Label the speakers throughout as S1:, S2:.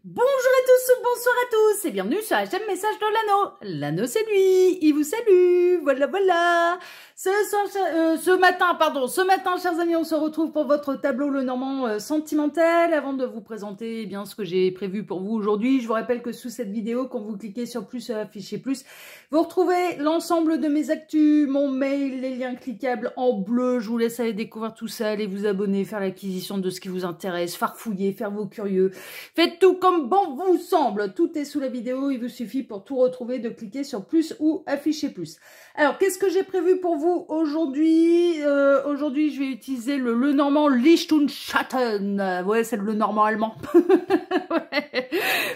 S1: Bonjour à tous, bonsoir à tous et bienvenue sur la chaîne Message de l'Anneau. L'Anneau c'est lui, il vous salue, voilà. Ce matin, chers amis, on se retrouve pour votre tableau Le Normand sentimental. Avant de vous présenter bien ce que j'ai prévu pour vous aujourd'hui, je vous rappelle que sous cette vidéo, quand vous cliquez sur plus, afficher plus, vous retrouvez l'ensemble de mes actus, mon mail, les liens cliquables en bleu. Je vous laisse aller découvrir tout ça, aller vous abonner, faire l'acquisition de ce qui vous intéresse, farfouiller, faire vos curieux. Faites tout comme bon vous semble. Tout est sous la vidéo. Il vous suffit pour tout retrouver de cliquer sur plus ou afficher plus. Alors, qu'est-ce que j'ai prévu pour vous aujourd'hui? Aujourd'hui, je vais utiliser le Normand Lichtungschatten. Ouais, c'est le Normand allemand. Ouais.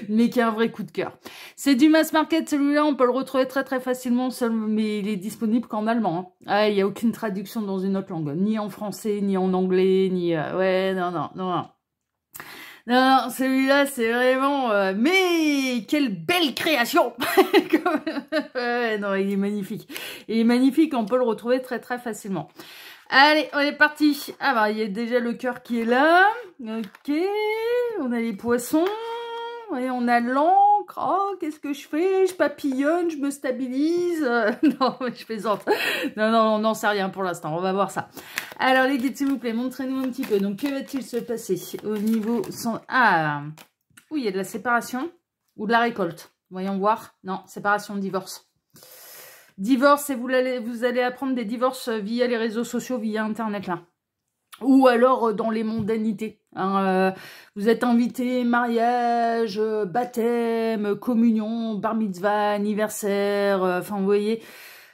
S1: Mais qui a un vrai coup de cœur. C'est du mass market, celui-là. On peut le retrouver très facilement, mais il est disponible qu'en allemand. Hein. Ah, il n'y a aucune traduction dans une autre langue. Ni en français, ni en anglais, ni... ouais, non. Non, celui-là, c'est vraiment... mais quelle belle création. Ouais, non, il est magnifique. Il est magnifique, on peut le retrouver très facilement. Allez, on est parti. Ah bah, il y a déjà le cœur qui est là. Ok, on a les poissons. Et on a l'encre. Oh, qu'est-ce que je fais? Je papillonne, je me stabilise. Non, mais je plaisante. Non, on n'en sait rien pour l'instant. On va voir ça. Alors, les guides, s'il vous plaît, montrez-nous un petit peu. Donc, que va-t-il se passer au niveau... Ah, oui, il y a de la séparation ou de la récolte. Voyons voir. Non, séparation, divorce. Divorce, et vous allez apprendre des divorces via les réseaux sociaux, via Internet, là. Ou alors dans les mondanités. Hein, vous êtes invité, mariage, baptême, communion, bar mitzvah, anniversaire, enfin vous voyez,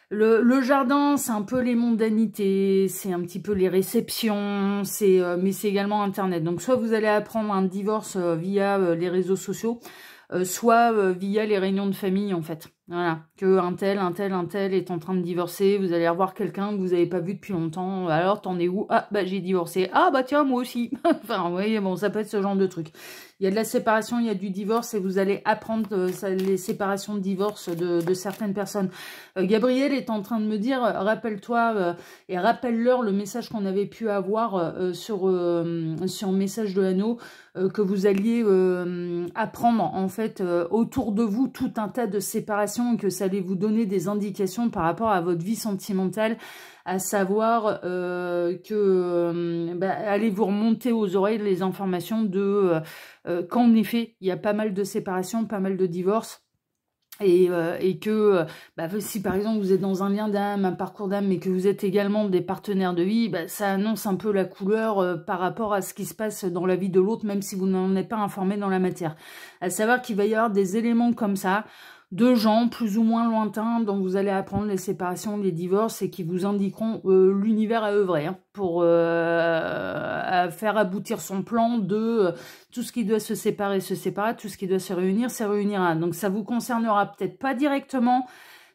S1: le jardin c'est un peu les mondanités, c'est un petit peu les réceptions, mais c'est également Internet. Donc soit vous allez apprendre un divorce via les réseaux sociaux, soit via les réunions de famille en fait. Voilà, que un tel est en train de divorcer, vous allez revoir quelqu'un que vous n'avez pas vu depuis longtemps, alors t'en es où? Ah bah j'ai divorcé, ah bah tiens moi aussi. Enfin vous voyez, bon ça peut être ce genre de truc. Il y a de la séparation, il y a du divorce et vous allez apprendre les séparations de divorce de certaines personnes. Gabriel est en train de me dire, rappelle-toi et rappelle-leur le message qu'on avait pu avoir sur Message de l'Anneau, que vous alliez apprendre en fait autour de vous tout un tas de séparations et que ça allait vous donner des indications par rapport à votre vie sentimentale, à savoir allez vous remonter aux oreilles les informations de qu'en effet il y a pas mal de séparations, pas mal de divorces. Et que si par exemple vous êtes dans un lien d'âme, un parcours d'âme, mais que vous êtes également des partenaires de vie, ça annonce un peu la couleur par rapport à ce qui se passe dans la vie de l'autre, même si vous n'en êtes pas informé dans la matière. À savoir qu'il va y avoir des éléments comme ça, de gens plus ou moins lointains dont vous allez apprendre les séparations, les divorces et qui vous indiqueront l'univers à œuvrer pour à faire aboutir son plan de tout ce qui doit se séparer, tout ce qui doit se réunira. Donc ça vous concernera peut-être pas directement,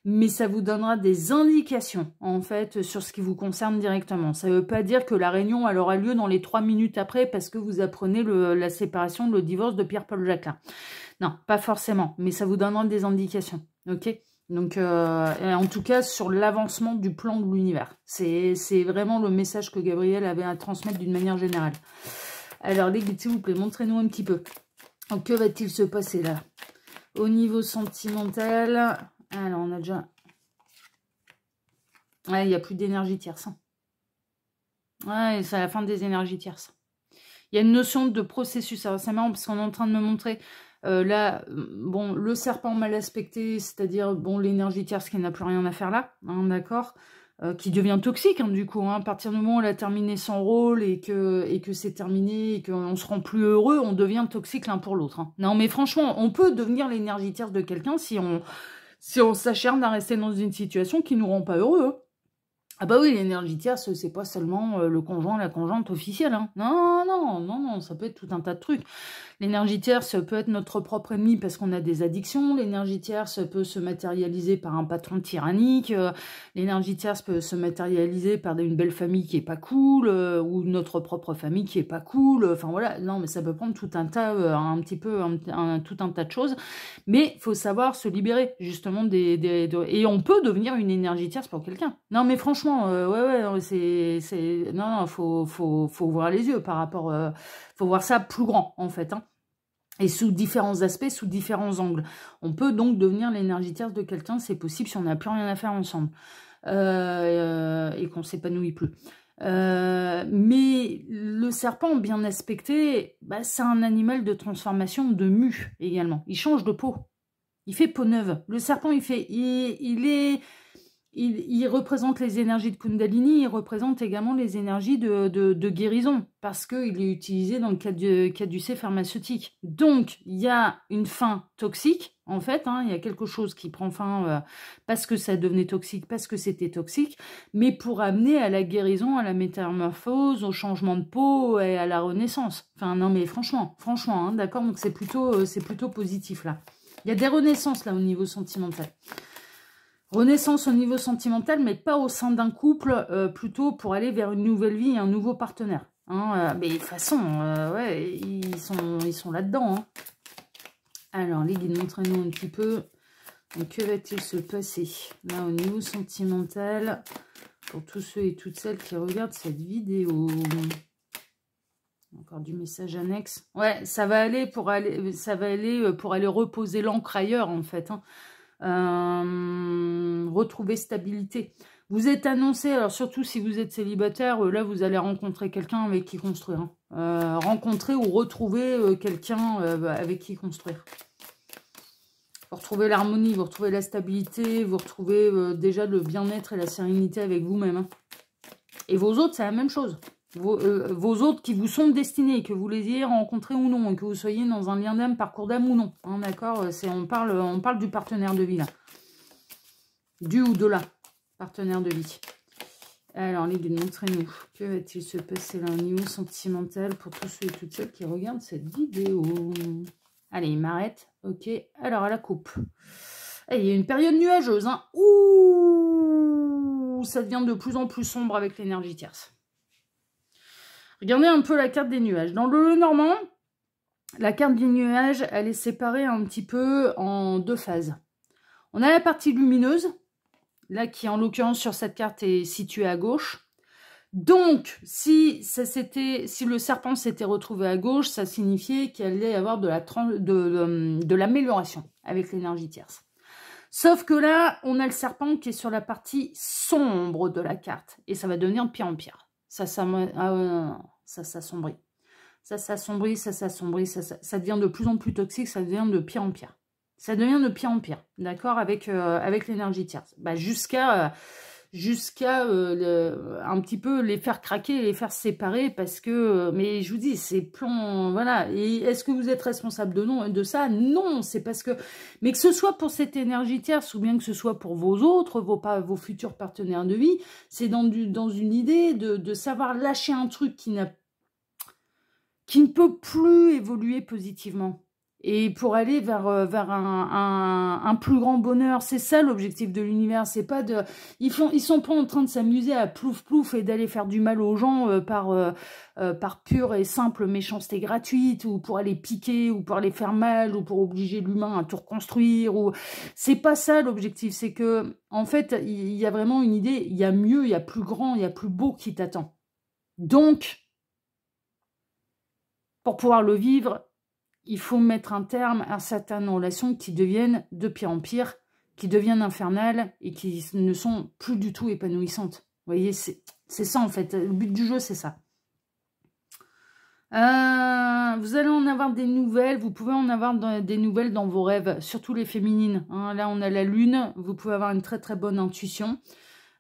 S1: mais ça vous donnera des indications, en fait, sur ce qui vous concerne directement. Ça ne veut pas dire que la réunion, elle aura lieu dans les 3 minutes après parce que vous apprenez la séparation, le divorce de Pierre-Paul Jacquelin. Non, pas forcément, mais ça vous donnera des indications, ok? Donc, en tout cas, sur l'avancement du plan de l'univers. C'est vraiment le message que Gabriel avait à transmettre d'une manière générale. Alors, les guides, s'il vous plaît, montrez-nous un petit peu. Donc, que va-t-il se passer, là? Au niveau sentimental... Alors, on a déjà... Ouais, il n'y a plus d'énergie tierce. Hein. Ouais, c'est la fin des énergies tierces. Il y a une notion de processus. Alors, c'est marrant parce qu'on est en train de me montrer... là, bon, le serpent mal aspecté, c'est-à-dire, bon, l'énergie tierce qui n'a plus rien à faire là, hein, d'accord, qui devient toxique, hein, du coup, hein, à partir du moment où elle a terminé son rôle et que c'est terminé et qu'on se rend plus heureux, on devient toxique l'un pour l'autre. Hein. Non, mais franchement, on peut devenir l'énergie tierce de quelqu'un si on s'acharne à rester dans une situation qui nous rend pas heureux. Hein. Ah bah oui, l'énergie tierce, c'est pas seulement le conjoint, la conjointe officielle. Hein. Non, ça peut être tout un tas de trucs. L'énergie tierce peut être notre propre ennemi parce qu'on a des addictions. L'énergie tierce peut se matérialiser par un patron tyrannique. L'énergie tierce peut se matérialiser par une belle famille qui est pas cool ou notre propre famille qui est pas cool. Enfin voilà, non, mais ça peut prendre tout un tas, tout un tas de choses. Mais il faut savoir se libérer justement et on peut devenir une énergie tierce pour quelqu'un. Non, mais franchement, faut voir les yeux par rapport, faut voir ça plus grand en fait. Hein. Et sous différents aspects, sous différents angles. On peut donc devenir l'énergie tierce de quelqu'un, c'est possible si on n'a plus rien à faire ensemble. Et qu'on s'épanouit plus. Mais le serpent bien aspecté, bah, c'est un animal de transformation, de mue également. Il change de peau. Il fait peau neuve. Le serpent, il représente les énergies de Kundalini, il représente également les énergies de guérison, parce qu'il est utilisé dans le cadre du caducée pharmaceutique. Donc, il y a une fin toxique, en fait, hein, il y a quelque chose qui prend fin parce que ça devenait toxique, parce que c'était toxique, mais pour amener à la guérison, à la métamorphose, au changement de peau et à la renaissance. Enfin, non mais franchement, hein, d'accord, donc c'est plutôt positif, là. Il y a des renaissances, là, au niveau sentimental. Renaissance au niveau sentimental, mais pas au sein d'un couple, plutôt pour aller vers une nouvelle vie et un nouveau partenaire. Hein, mais de toute façon, ouais, ils sont là-dedans. Hein. Alors, les guides, montrez-nous un petit peu. Donc, que va-t-il se passer là au niveau sentimental pour tous ceux et toutes celles qui regardent cette vidéo? Encore du message annexe. Ouais, ça va aller pour aller reposer l'encre ailleurs, en fait. Hein. Retrouver stabilité. Vous êtes annoncé, alors surtout si vous êtes célibataire, là vous allez rencontrer quelqu'un avec qui construire. Hein. Rencontrer ou retrouver quelqu'un avec qui construire. Vous retrouvez l'harmonie, vous retrouvez la stabilité, vous retrouvez déjà le bien-être et la sérénité avec vous-même. Hein. Et vos autres, c'est la même chose. Vos autres qui vous sont destinés, que vous les ayez rencontrés ou non, que vous soyez dans un lien d'âme, parcours d'âme ou non. Hein, d'accord, on parle du partenaire de vie, là. Du ou de la partenaire de vie. Alors, les guides, montrez-nous. Que va-t-il se passer là au niveau sentimental pour tous ceux et toutes celles qui regardent cette vidéo? Allez, il m'arrête. Ok, alors à la coupe. Et il y a une période nuageuse. Hein. Ouh, ça devient de plus en plus sombre avec l'énergie tierce. Regardez un peu la carte des nuages. Dans le Normand, la carte des nuages, elle est séparée un petit peu en deux phases. On a la partie lumineuse, là qui en l'occurrence sur cette carte est située à gauche. Donc, si le serpent s'était retrouvé à gauche, ça signifiait qu'il allait y avoir de l'amélioration avec l'énergie tierce. Sauf que là, on a le serpent qui est sur la partie sombre de la carte. Et ça va devenir de pire en pire. Ça s'assombrit. Ça s'assombrit, ça devient de plus en plus toxique, ça devient de pire en pire. Ça devient de pire en pire, d'accord, avec l'énergie tierce. Bah, jusqu'à un petit peu les faire craquer, les faire séparer, parce que, mais je vous dis, c'est plan, voilà. Et est-ce que vous êtes responsable de ça? Non, c'est parce que, mais que ce soit pour cette énergie tierce, ou bien que ce soit pour vos autres, vos futurs partenaires de vie, c'est dans une idée de savoir lâcher un truc qui ne peut plus évoluer positivement. Et pour aller vers un plus grand bonheur, c'est ça l'objectif de l'univers. C'est pas de, ils sont pas en train de s'amuser à plouf plouf et d'aller faire du mal aux gens par pure et simple méchanceté gratuite, ou pour aller piquer, ou pour aller faire mal, ou pour obliger l'humain à tout reconstruire. Ou c'est pas ça l'objectif. C'est que en fait, il y a vraiment une idée. Il y a mieux, il y a plus grand, il y a plus beau qui t'attend. Donc, pour pouvoir le vivre, il faut mettre un terme à certaines relations qui deviennent de pire en pire, qui deviennent infernales et qui ne sont plus du tout épanouissantes. Vous voyez, c'est ça en fait. Le but du jeu, c'est ça. Vous allez en avoir des nouvelles. Vous pouvez en avoir des nouvelles dans vos rêves, surtout les féminines. Hein. Là, on a la lune. Vous pouvez avoir une très très bonne intuition.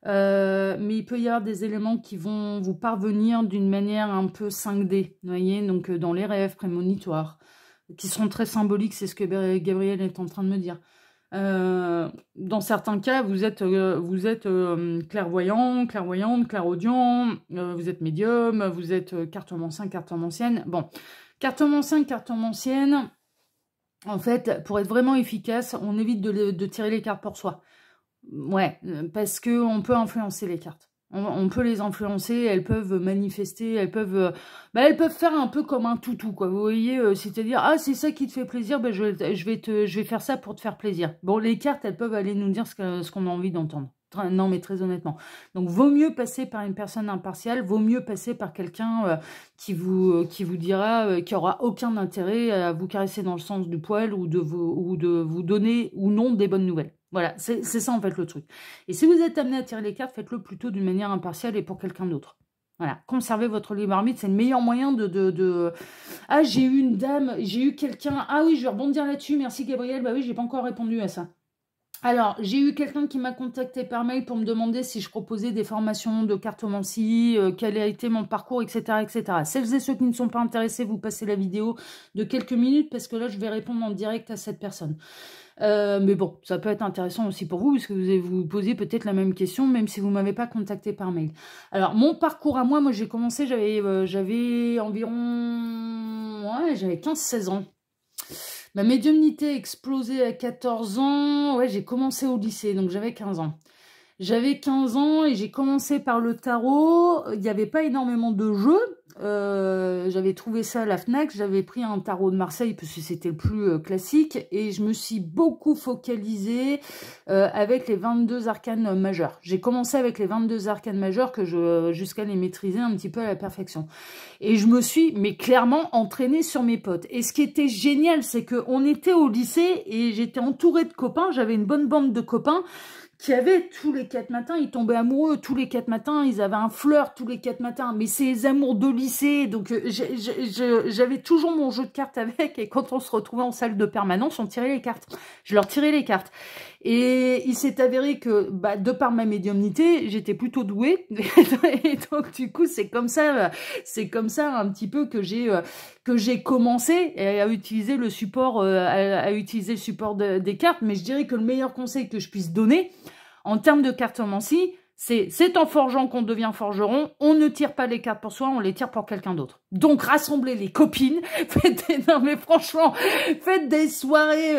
S1: Mais il peut y avoir des éléments qui vont vous parvenir d'une manière un peu 5D. Vous voyez, donc dans les rêves prémonitoires, qui seront très symboliques, c'est ce que Gabriel est en train de me dire. Dans certains cas, vous êtes clairvoyant, clairvoyante, clairaudient, vous êtes médium, vous êtes cartomancien, cartomancienne. Bon, cartomancien, cartomancienne, en fait, pour être vraiment efficace, on évite de tirer les cartes pour soi. Ouais, parce qu'on peut influencer les cartes. On peut les influencer, elles peuvent manifester, elles peuvent faire un peu comme un toutou, quoi. Vous voyez, c'est-à-dire, ah, c'est ça qui te fait plaisir, je vais faire ça pour te faire plaisir. Bon, les cartes, elles peuvent aller nous dire ce qu'on a envie d'entendre. Non, mais très honnêtement. Donc, vaut mieux passer par une personne impartiale, vaut mieux passer par quelqu'un qui vous dira qu'il n'y aura aucun intérêt à vous caresser dans le sens du poil ou de vous donner ou non des bonnes nouvelles. Voilà, c'est ça en fait le truc. Et si vous êtes amené à tirer les cartes, faites-le plutôt d'une manière impartiale et pour quelqu'un d'autre. Voilà, conservez votre libre arbitre, c'est le meilleur moyen Ah, j'ai eu une dame, j'ai eu quelqu'un... Ah oui, je vais rebondir là-dessus, merci Gabriel. Bah oui, j'ai pas encore répondu à ça. Alors, j'ai eu quelqu'un qui m'a contacté par mail pour me demander si je proposais des formations de cartomancie, quel a été mon parcours, etc., etc. Celles et ceux qui ne sont pas intéressés, vous passez la vidéo de quelques minutes parce que là, je vais répondre en direct à cette personne. Mais bon, ça peut être intéressant aussi pour vous, parce que vous allez vous poser peut-être la même question, même si vous ne m'avez pas contacté par mail. Alors, mon parcours à moi j'ai commencé, j'avais environ... Ouais, j'avais 15-16 ans. Ma médiumnité a explosé à 14 ans. Ouais, j'ai commencé au lycée, donc j'avais 15 ans. J'avais 15 ans et j'ai commencé par le tarot. Il n'y avait pas énormément de jeux. J'avais trouvé ça à la Fnac. J'avais pris un tarot de Marseille parce que c'était le plus classique. Et je me suis beaucoup focalisée avec les 22 arcanes majeurs. J'ai commencé avec les 22 arcanes majeurs jusqu'à les maîtriser un petit peu à la perfection. Et je me suis, mais clairement, entraînée sur mes potes. Et ce qui était génial, c'est qu'on était au lycée et j'étais entourée de copains. J'avais une bonne bande de copains qui avaient tous les 4 matins, ils tombaient amoureux tous les 4 matins, ils avaient un flirt tous les 4 matins, mais c'est les amours de lycée, donc j'avais toujours mon jeu de cartes avec, et quand on se retrouvait en salle de permanence, on tirait les cartes. Je leur tirais les cartes. Et il s'est avéré que, de par ma médiumnité, j'étais plutôt douée, et donc du coup, c'est comme ça un petit peu que j'ai commencé à utiliser le support, des cartes, mais je dirais que le meilleur conseil que je puisse donner, en termes de cartomancie, c'est en forgeant qu'on devient forgeron. On ne tire pas les cartes pour soi, on les tire pour quelqu'un d'autre. Donc rassemblez les copines, non mais franchement, faites des soirées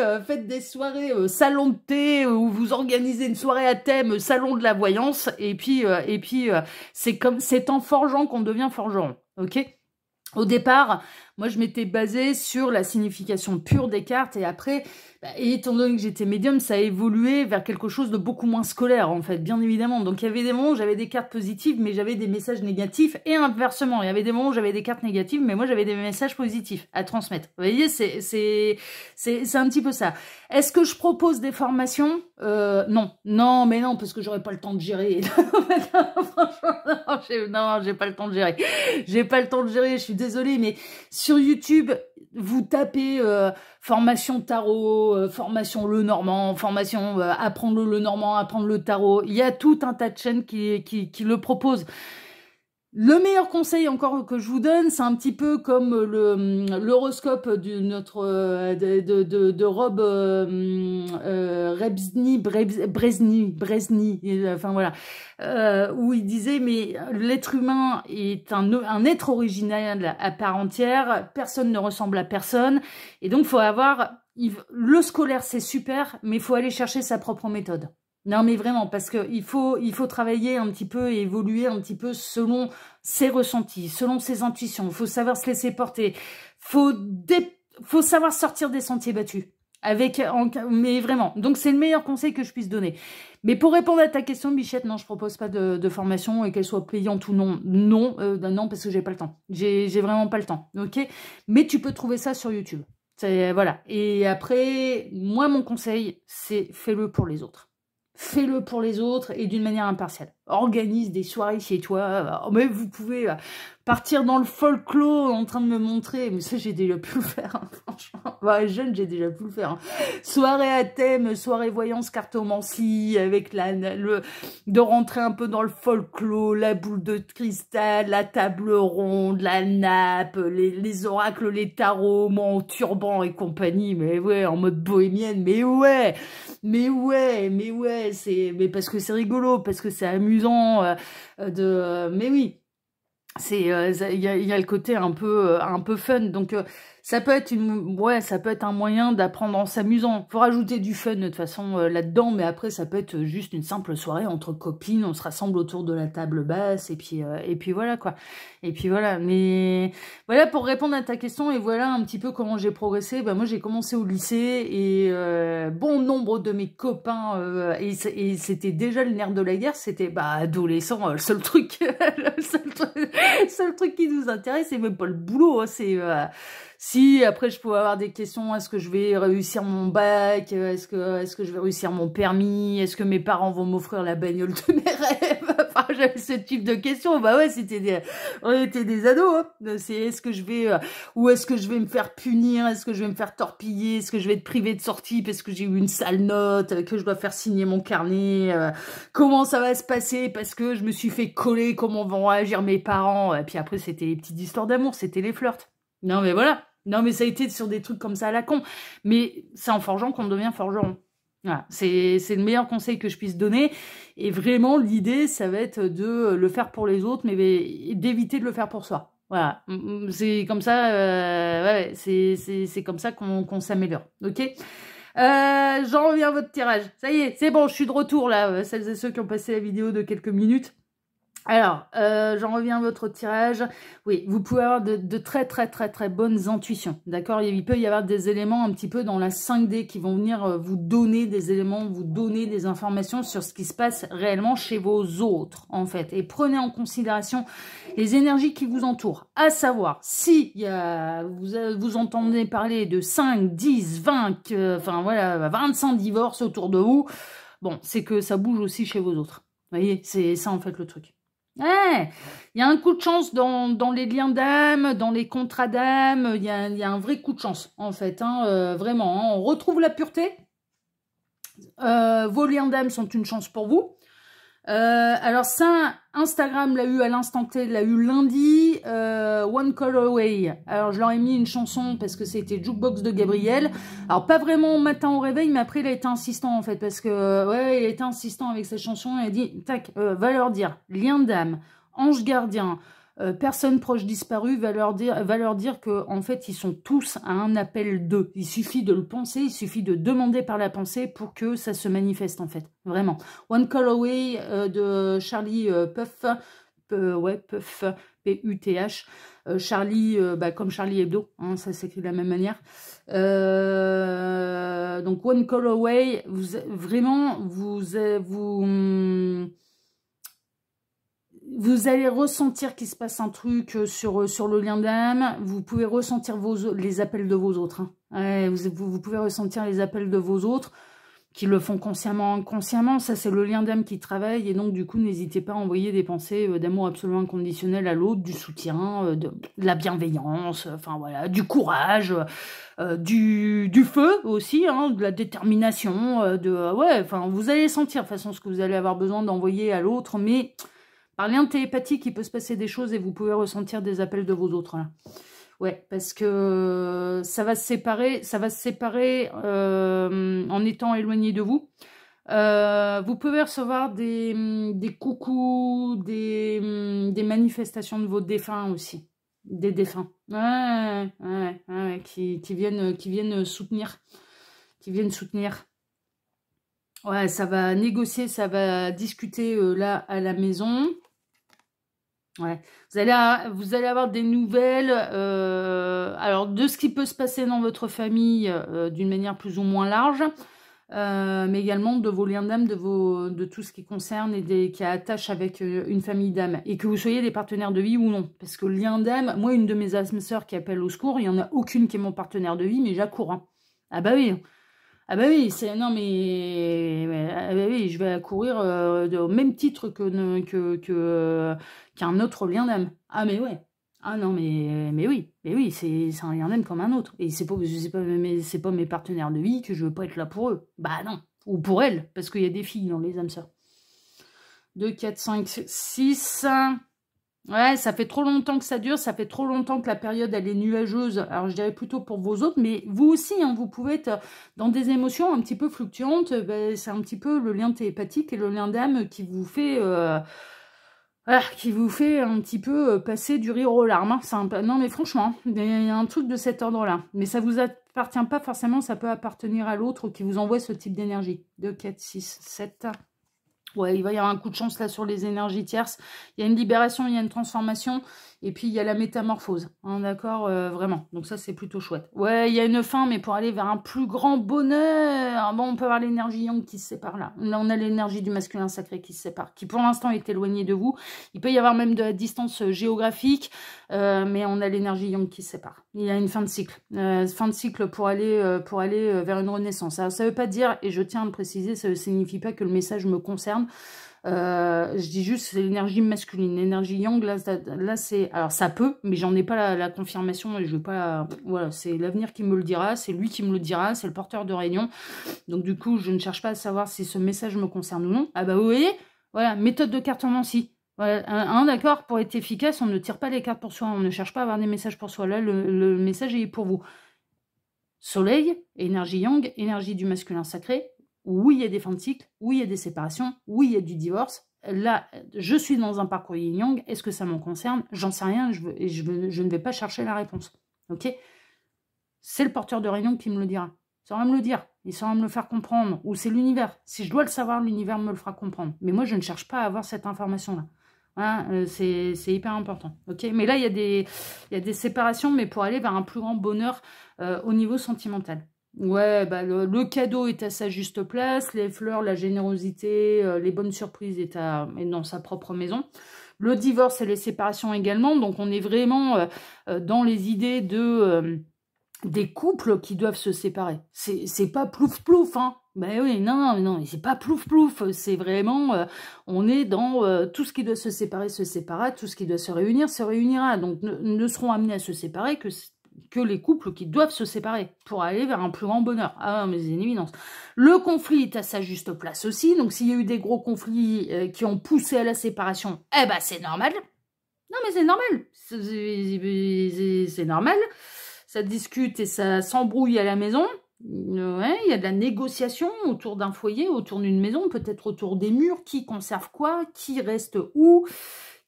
S1: salon de thé, où vous organisez une soirée à thème salon de la voyance, et puis c'est en forgeant qu'on devient forgeron, ok? Au départ, moi, je m'étais basée sur la signification pure des cartes, et après, et étant donné que j'étais médium, ça a évolué vers quelque chose de beaucoup moins scolaire, en fait, bien évidemment. Donc, il y avait des moments où j'avais des cartes positives, mais j'avais des messages négatifs, et inversement, il y avait des moments où j'avais des cartes négatives, mais moi, j'avais des messages positifs à transmettre. Vous voyez, c'est un petit peu ça. Est-ce que je propose des formations? Non. Non, mais non, parce que j'aurais pas le temps de gérer. Franchement, non, j'ai pas le temps de gérer. J'ai pas le temps de gérer, je suis désolée, mais sur YouTube, vous tapez formation tarot, formation Lenormand, formation apprendre le Lenormand, apprendre le tarot. Il y a tout un tas de chaînes qui le proposent. Le meilleur conseil encore que je vous donne, c'est un petit peu comme l'horoscope de notre de Rob Brezny, enfin voilà, où il disait mais l'être humain est un être original à part entière, personne ne ressemble à personne, et donc faut avoir le scolaire c'est super, mais il faut aller chercher sa propre méthode. Non, mais vraiment, parce que il faut travailler un petit peu et évoluer un petit peu selon ses ressentis, selon ses intuitions. Il faut savoir se laisser porter. Faut savoir sortir des sentiers battus. Mais vraiment. Donc, c'est le meilleur conseil que je puisse donner. Mais pour répondre à ta question, Bichette, non, je propose pas de formation, et qu'elle soit payante ou non. Non, non, parce que j'ai pas le temps. J'ai vraiment pas le temps. Ok? Mais tu peux trouver ça sur YouTube. Voilà. Et après, moi, mon conseil, c'est fais-le pour les autres. Fais-le pour les autres et d'une manière impartiale. Organise des soirées chez toi. Mais vous pouvez partir dans le folklore en train de me montrer. Mais ça, j'ai déjà pu le faire, hein, franchement. Ouais, jeune, j'ai déjà pu le faire. Hein. Soirée à thème, soirée voyance, cartomancie, avec de rentrer un peu dans le folklore, la boule de cristal, la table ronde, la nappe, les oracles, les tarots, mon turban et compagnie. Mais ouais, en mode bohémienne. Mais ouais, mais parce que c'est rigolo, parce que c'est amusant, mais oui, il y a le côté un peu fun, donc Ça peut être ça peut être un moyen d'apprendre en s'amusant. Faut rajouter du fun de toute façon là-dedans, mais après ça peut être juste une simple soirée entre copines, on se rassemble autour de la table basse et puis voilà quoi. Et puis voilà, mais voilà pour répondre à ta question et voilà un petit peu comment j'ai progressé. Bah moi j'ai commencé au lycée et bon nombre de mes copains et c'était déjà le nerf de la guerre, c'était adolescent, le seul truc le seul truc qui nous intéresse c'est même pas le boulot, hein, c'est si après je pouvais avoir des questions, est-ce que je vais réussir mon bac, est-ce que je vais réussir mon permis, est-ce que mes parents vont m'offrir la bagnole de mes rêves, enfin j'avais ce type de questions. Bah ouais, on était des ados, hein. C'est est-ce que je vais ou est-ce que je vais me faire punir, est-ce que je vais me faire torpiller, est-ce que je vais être privé de sortie parce que j'ai eu une sale note, que je dois faire signer mon carnet, comment ça va se passer parce que je me suis fait coller, comment vont réagir mes parents, et puis après c'était les petites histoires d'amour, c'était les flirts. Non mais voilà. Non, mais ça a été sur des trucs comme ça à la con. Mais c'est en forgeant qu'on devient forgeron. Voilà, c'est le meilleur conseil que je puisse donner. Et vraiment, l'idée, ça va être de le faire pour les autres, mais d'éviter de le faire pour soi. Voilà, c'est comme ça, ouais, c'est comme ça qu'on s'améliore. Ok. J'en reviens à votre tirage. Ça y est, c'est bon, je suis de retour là, celles et ceux qui ont passé la vidéo de quelques minutes. Alors, j'en reviens à votre tirage. Oui, vous pouvez avoir de très très très très bonnes intuitions, d'accord? Il peut y avoir des éléments un petit peu dans la 5D qui vont venir vous donner des éléments, vous donner des informations sur ce qui se passe réellement chez vos autres, en fait. Et prenez en considération les énergies qui vous entourent. À savoir, si vous entendez parler de 5, 10, 20, enfin voilà, 25 divorces autour de vous, bon, c'est que ça bouge aussi chez vos autres. Vous voyez, c'est ça en fait le truc. Ouais, il y a un coup de chance dans les liens d'âme, dans les contrats d'âme, il y a un vrai coup de chance, en fait, hein, vraiment. Hein, on retrouve la pureté. Vos liens d'âme sont une chance pour vous. Alors ça, Instagram l'a eu à l'instant T, l'a eu lundi, One Call Away. Alors je leur ai mis une chanson parce que c'était Jukebox de Gabriel. Alors pas vraiment matin au réveil, mais après il a été insistant en fait, parce que ouais, il a été insistant avec cette chanson. Il a dit, tac, va leur dire, lien d'âme, ange gardien, personne proche disparue, va leur dire que en fait ils sont tous à un appel d'eux. Il suffit de le penser, il suffit de demander par la pensée pour que ça se manifeste en fait, vraiment. One Call Away de Charlie Puth, Puth, P-U-T-H, Charlie, comme Charlie Hebdo, hein, ça s'écrit de la même manière. Donc One Call Away, vous allez ressentir qu'il se passe un truc sur le lien d'âme. Vous pouvez ressentir les appels de vos autres. Hein. Ouais, vous pouvez ressentir les appels de vos autres qui le font consciemment, inconsciemment. Ça, c'est le lien d'âme qui travaille. Et donc, du coup, n'hésitez pas à envoyer des pensées d'amour absolument inconditionnel à l'autre, du soutien, de la bienveillance, enfin voilà, du courage, du feu aussi, hein, de la détermination, ouais, enfin, vous allez sentir de toute façon ce que vous allez avoir besoin d'envoyer à l'autre, mais par lien télépathique, il peut se passer des choses et vous pouvez ressentir des appels de vos autres. Là. Ouais, parce que ça va se séparer en étant éloigné de vous. Vous pouvez recevoir des coucous, des manifestations de vos défunts aussi. Des défunts. Ouais, qui viennent soutenir. Qui viennent soutenir. Ouais, ça va négocier, ça va discuter là à la maison. Ouais, vous allez avoir des nouvelles, alors de ce qui peut se passer dans votre famille d'une manière plus ou moins large, mais également de vos liens d'âme, de tout ce qui concerne et qui attache avec une famille d'âme, et que vous soyez des partenaires de vie ou non. Parce que lien d'âme, moi une de mes âmes sœurs qui appelle au secours, il n'y en a aucune qui est mon partenaire de vie, mais j'accours. Hein. Ah bah oui. Ah bah oui, non mais ah bah oui, je vais accourir au même titre qu'un autre lien d'âme. Ah mais ouais. Ah non mais oui, c'est un lien d'âme comme un autre. Et c'est pas mes partenaires de vie que je veux pas être là pour eux. Bah non, ou pour elles, parce qu'il y a des filles dans les âmes sœurs. 2, 4, 5, 6. Ouais, ça fait trop longtemps que ça dure, ça fait trop longtemps que la période, elle est nuageuse. Alors, je dirais plutôt pour vos autres, mais vous aussi, hein, vous pouvez être dans des émotions un petit peu fluctuantes. C'est un petit peu le lien télépathique et le lien d'âme qui vous fait voilà, qui vous fait un petit peu passer du rire aux larmes. Hein. Non, mais franchement, il y a un truc de cet ordre-là. Mais ça vous appartient pas forcément, ça peut appartenir à l'autre qui vous envoie ce type d'énergie. 2, 4, 6, 7... Ouais, il va y avoir un coup de chance là sur les énergies tierces. Il y a une libération, il y a une transformation. Et puis, il y a la métamorphose. Hein, d'accord, vraiment. Donc ça, c'est plutôt chouette. Ouais, il y a une fin, mais pour aller vers un plus grand bonheur. Bon, on peut avoir l'énergie yang qui se sépare là. Là, on a l'énergie du masculin sacré qui se sépare, qui pour l'instant est éloignée de vous. Il peut y avoir même de la distance géographique, mais on a l'énergie yang qui se sépare. Il y a une fin de cycle. Fin de cycle pour aller vers une renaissance. Ça ne veut pas dire, et je tiens à le préciser, ça ne signifie pas que le message me concerne. Je dis juste c'est l'énergie masculine, l'énergie yang là c'est, alors ça peut, mais j'en ai pas la confirmation et je veux pas, voilà, c'est l'avenir qui me le dira, c'est lui qui me le dira, c'est le porteur de réunion, donc du coup je ne cherche pas à savoir si ce message me concerne ou non. Ah bah vous voyez, voilà, méthode de cartomancie. Voilà, d'accord, pour être efficace, on ne tire pas les cartes pour soi, on ne cherche pas à avoir des messages pour soi, là le message est pour vous. Soleil, énergie yang, énergie du masculin sacré. Oui, il y a des fins de cycle, oui, il y a des séparations, oui, il y a du divorce. Là, je suis dans un parcours yin-yang. Est-ce que ça m'en concerne? J'en sais rien, je ne vais pas chercher la réponse. Ok? C'est le porteur de réunion qui me le dira. Il saura me le dire, il saura me le faire comprendre. Ou c'est l'univers. Si je dois le savoir, l'univers me le fera comprendre. Mais moi, je ne cherche pas à avoir cette information-là. Voilà, c'est hyper important. Ok? Mais là, il y a des séparations, mais pour aller vers un plus grand bonheur au niveau sentimental. Ouais, bah le cadeau est à sa juste place, les fleurs, la générosité, les bonnes surprises est dans sa propre maison. Le divorce et les séparations également, donc on est vraiment dans les idées des couples qui doivent se séparer. C'est pas plouf plouf, hein. Ben oui, non, c'est pas plouf plouf, c'est vraiment, on est dans tout ce qui doit se séparera, tout ce qui doit se réunira. Donc ne seront amenés à se séparer que les couples qui doivent se séparer pour aller vers un plus grand bonheur. Ah, mais c'est une évidence. Le conflit est à sa juste place aussi. Donc, s'il y a eu des gros conflits qui ont poussé à la séparation, eh ben, c'est normal. Non, mais c'est normal. C'est normal. Ça discute et ça s'embrouille à la maison. Ouais, il y a de la négociation autour d'un foyer, autour d'une maison, peut-être autour des murs. Qui conserve quoi? Qui reste où?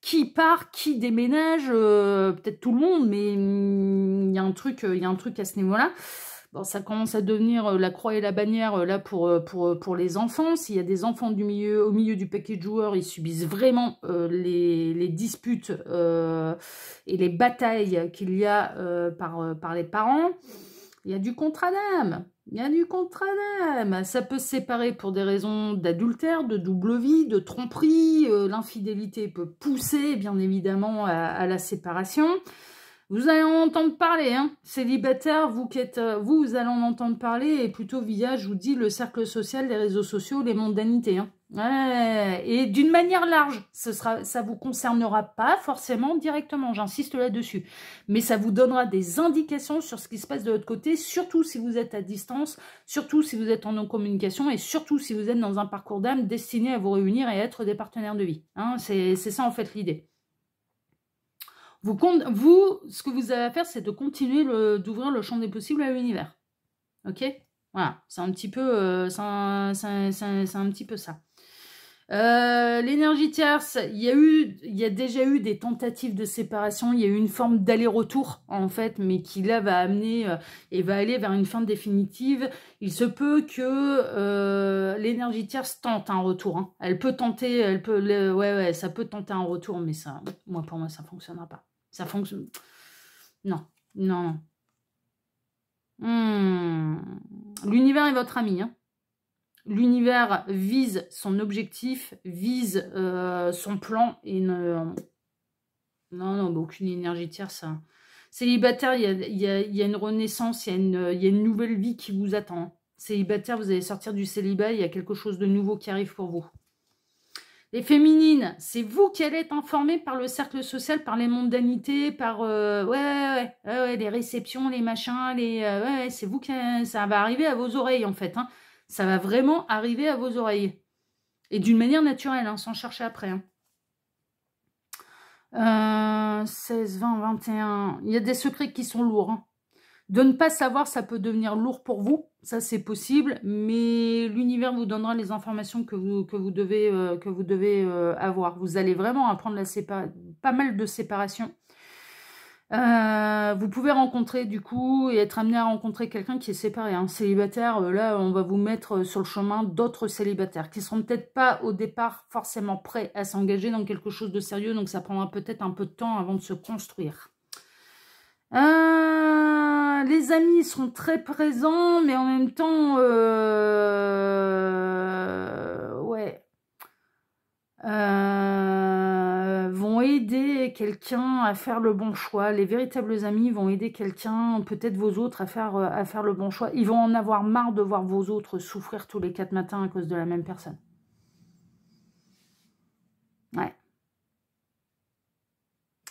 S1: Qui part, qui déménage, peut-être tout le monde, mais il y a un truc à ce niveau-là. Bon, ça commence à devenir la croix et la bannière là pour les enfants. S'il y a des enfants au milieu du paquet de joueurs, ils subissent vraiment les disputes et les batailles qu'il y a par les parents. Il y a du contrat d'âme. Il y a du contrat d'âme. Ça peut se séparer pour des raisons d'adultère, de double vie, de tromperie. L'infidélité peut pousser, bien évidemment, à la séparation. Vous allez en entendre parler, hein. Célibataire, vous allez en entendre parler, et plutôt via, je vous dis, le cercle social, les réseaux sociaux, les mondanités, hein. Ouais, et d'une manière large, ça vous concernera pas forcément directement, j'insiste là-dessus, mais ça vous donnera des indications sur ce qui se passe de l'autre côté, surtout si vous êtes à distance, surtout si vous êtes en non-communication, et surtout si vous êtes dans un parcours d'âme destiné à vous réunir et à être des partenaires de vie, hein. C'est ça en fait l'idée. Vous, ce que vous avez à faire, c'est de continuer d'ouvrir le champ des possibles à l'univers. Ok? Voilà, c'est un petit peu, c'est un petit peu ça. L'énergie tierce, il y a déjà eu des tentatives de séparation, il y a eu une forme d'aller-retour en fait, mais qui là va amener et va aller vers une fin définitive. Il se peut que l'énergie tierce tente un retour, hein. Elle peut tenter, ouais, ça peut tenter un retour, mais ça, pour moi, ça fonctionnera pas. Ça fonctionne. Non. L'univers est votre ami, hein. L'univers vise son objectif, vise son plan et non, aucune énergie tierce. Ça. Célibataire, il y a une renaissance, il y a une nouvelle vie qui vous attend. Célibataire, vous allez sortir du célibat, il y a quelque chose de nouveau qui arrive pour vous. Les féminines, c'est vous qui allez être informées par le cercle social, par les mondanités, par les réceptions, les machins, c'est vous qui ça va arriver à vos oreilles en fait, hein. Ça va vraiment arriver à vos oreilles. Et d'une manière naturelle, hein, sans chercher après. Hein. 16, 20, 21. Il y a des secrets qui sont lourds. Hein. De ne pas savoir, ça peut devenir lourd pour vous, ça c'est possible, mais l'univers vous donnera les informations que vous devez avoir. Vous allez vraiment apprendre pas mal de séparation. Vous pouvez rencontrer du coup et être amené à rencontrer quelqu'un qui est séparé, hein. Célibataire, là on va vous mettre sur le chemin d'autres célibataires qui seront peut-être pas au départ forcément prêts à s'engager dans quelque chose de sérieux, donc ça prendra peut-être un peu de temps avant de se construire. Les amis seront très présents, mais en même temps, ouais, vont aider quelqu'un à faire le bon choix. Les véritables amis vont aider quelqu'un, peut-être vos autres, à faire le bon choix. Ils vont en avoir marre de voir vos autres souffrir tous les 4 matins à cause de la même personne. Ouais.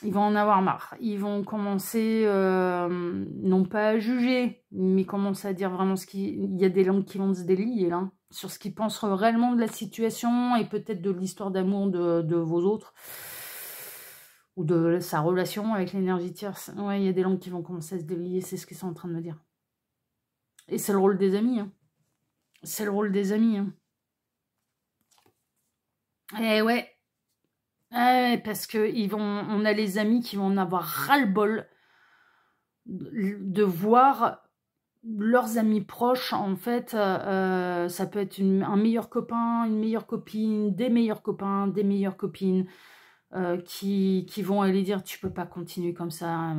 S1: Ils vont en avoir marre. Ils vont commencer, non pas à juger, mais commencer à dire vraiment ce qui... Il y a des langues qui vont se délier, là, sur ce qu'ils pensent réellement de la situation et peut-être de l'histoire d'amour de vos autres. Ou de sa relation avec l'énergie tierce. Ouais, il y a des langues qui vont commencer à se délier, c'est ce qu'ils sont en train de me dire. Et c'est le rôle des amis, hein. C'est le rôle des amis, hein. Et ouais. Parce que on a les amis qui vont en avoir ras-le-bol de voir leurs amis proches, en fait, ça peut être un meilleur copain, une meilleure copine, des meilleurs copains, des meilleures copines, qui vont aller dire « tu peux pas continuer comme ça,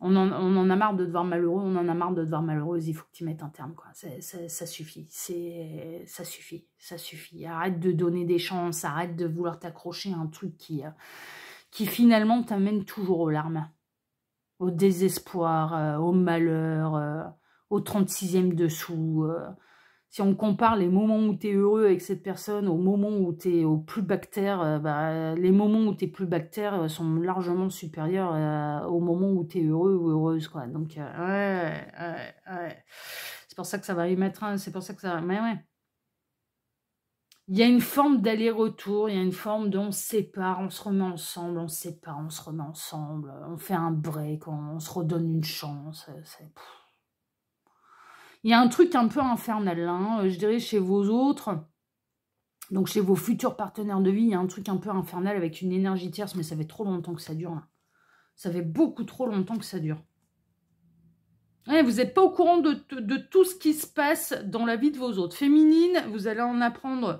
S1: On en a marre de te voir malheureux, on en a marre de te voir malheureuse, il faut que tu mettes un terme, quoi. Ça suffit, ça suffit. Arrête de donner des chances, arrête de vouloir t'accrocher à un truc qui finalement t'amène toujours aux larmes, au désespoir, au malheur, au 36e dessous. Si on compare les moments où tu es heureux avec cette personne aux moments où tu es au plus bactère, les moments où tu es plus bactère sont largement supérieurs aux moments où tu es heureux ou heureuse, quoi. Donc, ouais. C'est pour ça que ça va y mettre un... C'est pour ça que ça va... Mais ouais. Il y a une forme d'aller-retour, il y a une forme de on se sépare, on se remet ensemble, on se sépare, on se remet ensemble, on fait un break, on se redonne une chance. Il y a un truc un peu infernal, hein, je dirais, chez vos autres, donc chez vos futurs partenaires de vie, il y a un truc un peu infernal avec une énergie tierce, mais ça fait trop longtemps que ça dure, là. Ça fait beaucoup trop longtemps que ça dure. Ouais, vous n'êtes pas au courant de tout ce qui se passe dans la vie de vos autres. Féminine, vous allez apprendre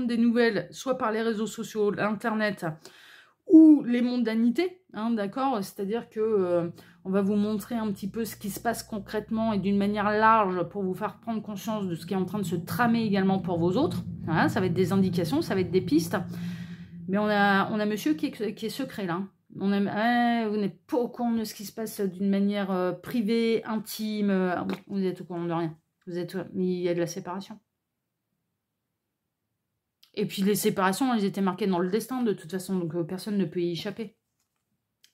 S1: des nouvelles, soit par les réseaux sociaux, l'internet, ou les mondanités, hein, d'accord? C'est-à-dire que on va vous montrer un petit peu ce qui se passe concrètement et d'une manière large pour vous faire prendre conscience de ce qui est en train de se tramer également pour vos autres. Voilà, ça va être des indications, ça va être des pistes. Mais on a monsieur qui est secret, là. Vous n'êtes pas au courant de ce qui se passe d'une manière privée, intime. Vous êtes au courant de rien. Il y a de la séparation. Et puis les séparations, elles étaient marquées dans le destin de toute façon, donc personne ne peut y échapper.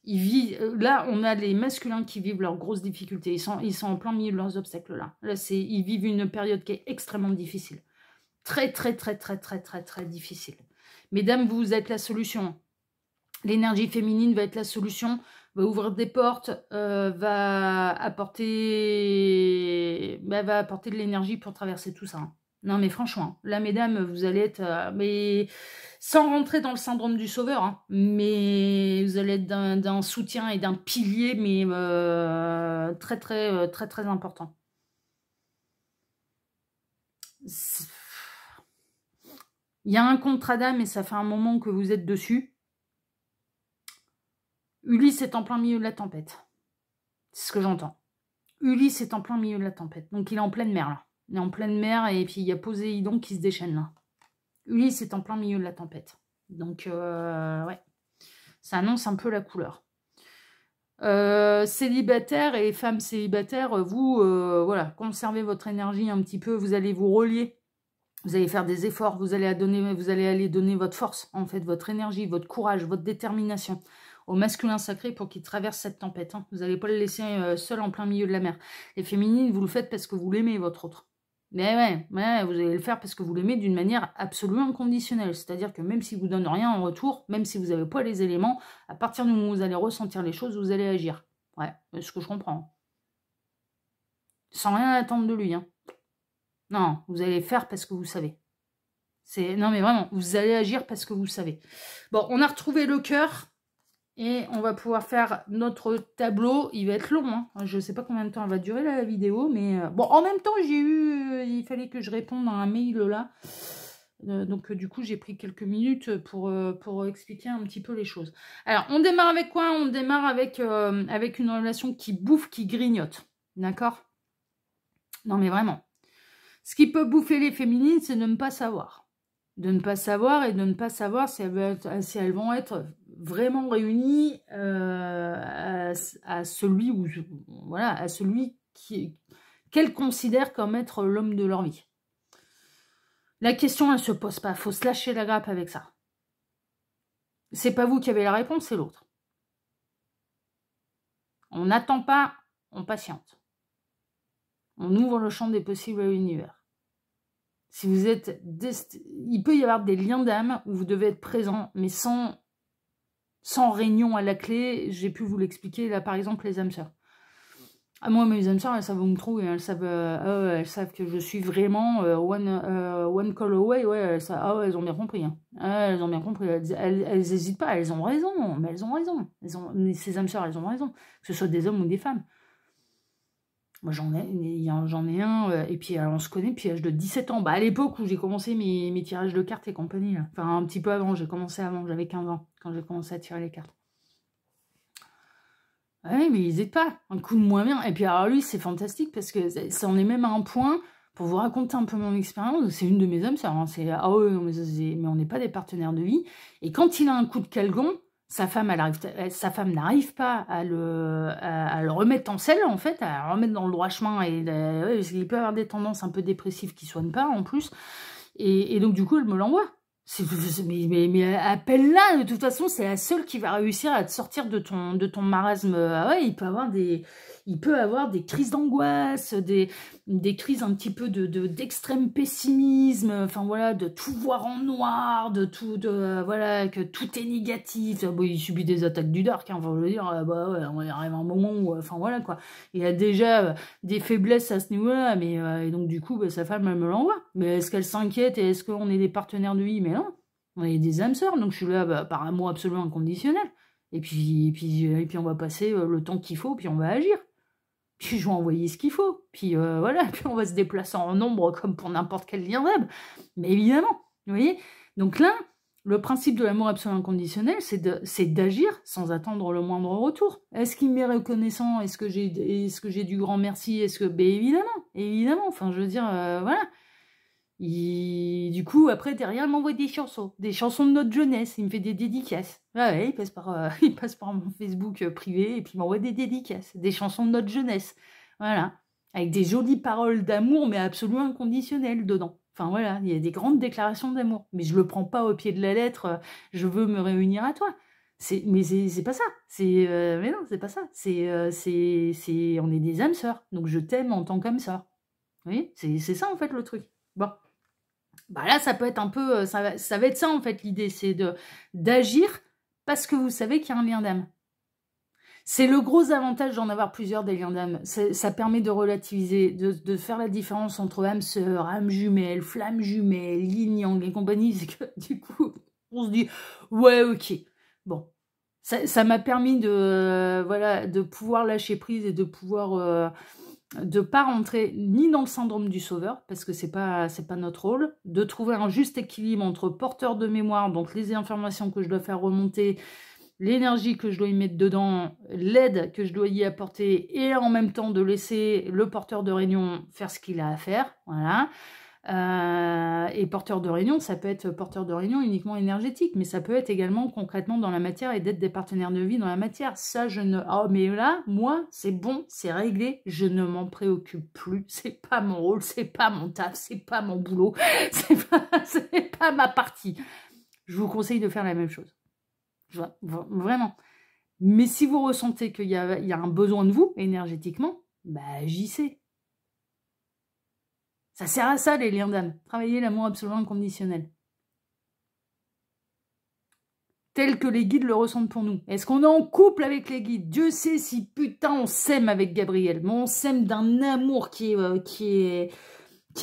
S1: Là, on a les masculins qui vivent leurs grosses difficultés. Ils sont en plein milieu de leurs obstacles là. Ils vivent une période qui est extrêmement difficile. Très difficile. Mesdames, vous êtes la solution. L'énergie féminine va être la solution, va ouvrir des portes, va apporter de l'énergie pour traverser tout ça. Hein. Non, mais franchement, là, mesdames, vous allez être... mais sans rentrer dans le syndrome du sauveur, hein, mais vous allez être d'un soutien et d'un pilier, mais très important. Il y a un contrat d'âme et ça fait un moment que vous êtes dessus. Ulysse est en plein milieu de la tempête. C'est ce que j'entends. Ulysse est en plein milieu de la tempête. Donc il est en pleine mer, là. Il est en pleine mer et puis il y a Poséidon qui se déchaîne, là. Ulysse est en plein milieu de la tempête. Donc, ouais. Ça annonce un peu la couleur. Célibataires et femmes célibataires, vous, voilà, conservez votre énergie un petit peu. Vous allez vous relier. Vous allez faire des efforts. Vous allez aller donner votre force, en fait, votre énergie, votre courage, votre détermination au masculin sacré pour qu'il traverse cette tempête. Hein. Vous n'allez pas le laisser seul en plein milieu de la mer. Les féminines, vous le faites parce que vous l'aimez, votre autre. Mais ouais, vous allez le faire parce que vous l'aimez d'une manière absolument inconditionnelle. C'est-à-dire que même si vous ne donne rien en retour, même si vous n'avez pas les éléments, à partir du moment où vous allez ressentir les choses, vous allez agir. Ouais, ce que je comprends. Sans rien attendre de lui, hein. Non, vous allez faire parce que vous savez. Non, mais vraiment, vous allez agir parce que vous savez. Bon, on a retrouvé le cœur. Et on va pouvoir faire notre tableau. Il va être long, hein. Je ne sais pas combien de temps elle va durer la vidéo. Mais bon, en même temps, il fallait que je réponde à un mail là. Donc du coup, j'ai pris quelques minutes pour expliquer un petit peu les choses. Alors, on démarre avec quoi? On démarre avec une relation qui bouffe, qui grignote. D'accord? Non, mais vraiment. Ce qui peut bouffer les féminines, c'est de ne pas savoir. De ne pas savoir et de ne pas savoir si elles vont être vraiment réunies à celui qu'elles considèrent comme être l'homme de leur vie. La question, elle ne se pose pas. Il faut se lâcher la grappe avec ça. C'est pas vous qui avez la réponse, c'est l'autre. On n'attend pas, on patiente. On ouvre le champ des possibles à l'univers. Si vous êtes... Il peut y avoir des liens d'âme où vous devez être présent, mais sans réunion à la clé. J'ai pu vous l'expliquer, là, par exemple, les âmes sœurs. Ah, moi, mes âmes sœurs, elles savent où me trouver. Elles savent que je suis vraiment one call away. Ouais, elles ont bien compris. Hein. Elles ont bien compris. Elles n'hésitent pas. Elles ont raison. Mais elles ont raison. Mais ces âmes sœurs, elles ont raison. Que ce soit des hommes ou des femmes. Moi, j'en ai un, et puis on se connaît depuis l'âge de 17 ans. Bah, à l'époque où j'ai commencé mes tirages de cartes et compagnie. Là. Enfin, un petit peu avant, j'ai commencé avant, j'avais 15 ans, quand j'ai commencé à tirer les cartes. Ouais, mais ils n'hésitent pas, un coup de moins bien. Et puis alors lui, c'est fantastique, parce que ça en est même à un point, pour vous raconter un peu mon expérience, c'est une de mes âmes sœurs. Hein, mais on n'est pas des partenaires de vie. Et quand il a un coup de calgon, sa femme n'arrive pas à le remettre en selle, en fait, à le remettre dans le droit chemin. Parce qu'il peut avoir des tendances un peu dépressives qui ne soignent pas, en plus. Et donc, du coup, elle me l'envoie. Mais appelle-la, de toute façon, c'est la seule qui va réussir à te sortir de ton marasme. Ah ouais, il peut avoir des crises d'angoisse, des crises un petit peu d'extrême pessimisme, enfin voilà, de tout voir en noir, voilà, que tout est négatif. Bon, il subit des attaques du dark, hein, faut le dire, bah ouais, on arrive à un moment où, enfin voilà quoi, il a déjà des faiblesses à ce niveau-là, mais et donc du coup, bah, sa femme, elle me l'envoie. Mais est-ce qu'elle s'inquiète et est-ce qu'on est des partenaires de vie? Mais non, on est des âmes sœurs, donc je suis là par amour absolument inconditionnel. Et puis on va passer le temps qu'il faut, puis on va agir. Puis je vais envoyer ce qu'il faut. Puis voilà, puis on va se déplacer en nombre comme pour n'importe quel lien web. Mais évidemment, vous voyez. Donc là, le principe de l'amour absolu inconditionnel, c'est d'agir sans attendre le moindre retour. Est-ce qu'il m'est reconnaissant? Est-ce que j'ai du grand merci? Ben évidemment. Enfin, je veux dire, voilà. Du coup, après, derrière, il m'envoie des chansons de notre jeunesse. Il me fait des dédicaces. Ouais, il passe par mon Facebook privé et puis il m'envoie des dédicaces, des chansons de notre jeunesse. Voilà. Avec des jolies paroles d'amour, mais absolument inconditionnelles dedans. Enfin voilà, il y a des grandes déclarations d'amour. Mais je le prends pas au pied de la lettre, je veux me réunir à toi. Mais c'est pas ça. Mais non, c'est pas ça. On est des âmes sœurs. Donc je t'aime en tant qu'âme sœur. Vous voyez, c'est ça en fait le truc. Bon. Bah là, ça peut être un peu... Ça va être ça, en fait, l'idée. C'est d'agir parce que vous savez qu'il y a un lien d'âme. C'est le gros avantage d'en avoir plusieurs des liens d'âme. Ça permet de relativiser, de faire la différence entre âme sœur, âme jumelle, flamme jumelle, yin yang et compagnie. C'est que, du coup, on se dit, ouais, ok. Bon. Ça m'a permis de pouvoir lâcher prise et de pouvoir... de pas rentrer ni dans le syndrome du sauveur, parce que c'est pas notre rôle, de trouver un juste équilibre entre porteur de mémoire, donc les informations que je dois faire remonter, l'énergie que je dois y mettre dedans, l'aide que je dois y apporter, et en même temps de laisser le porteur de réunion faire ce qu'il a à faire, voilà. Et porteur de réunion, ça peut être porteur de réunion uniquement énergétique, mais ça peut être également concrètement dans la matière et d'être des partenaires de vie dans la matière. Ça, mais là, moi, c'est bon, c'est réglé, je ne m'en préoccupe plus. C'est pas mon rôle, c'est pas mon taf, c'est pas mon boulot, c'est pas ma partie. Je vous conseille de faire la même chose. Vraiment. Mais si vous ressentez qu'il y a un besoin de vous, énergétiquement, bah agissez. Ça sert à ça, les liens d'âme. Travailler l'amour absolument inconditionnel. tel que les guides le ressentent pour nous. Est-ce qu'on est en couple avec les guides? Dieu sait si putain on s'aime avec Gabriel, mais on s'aime d'un amour qui est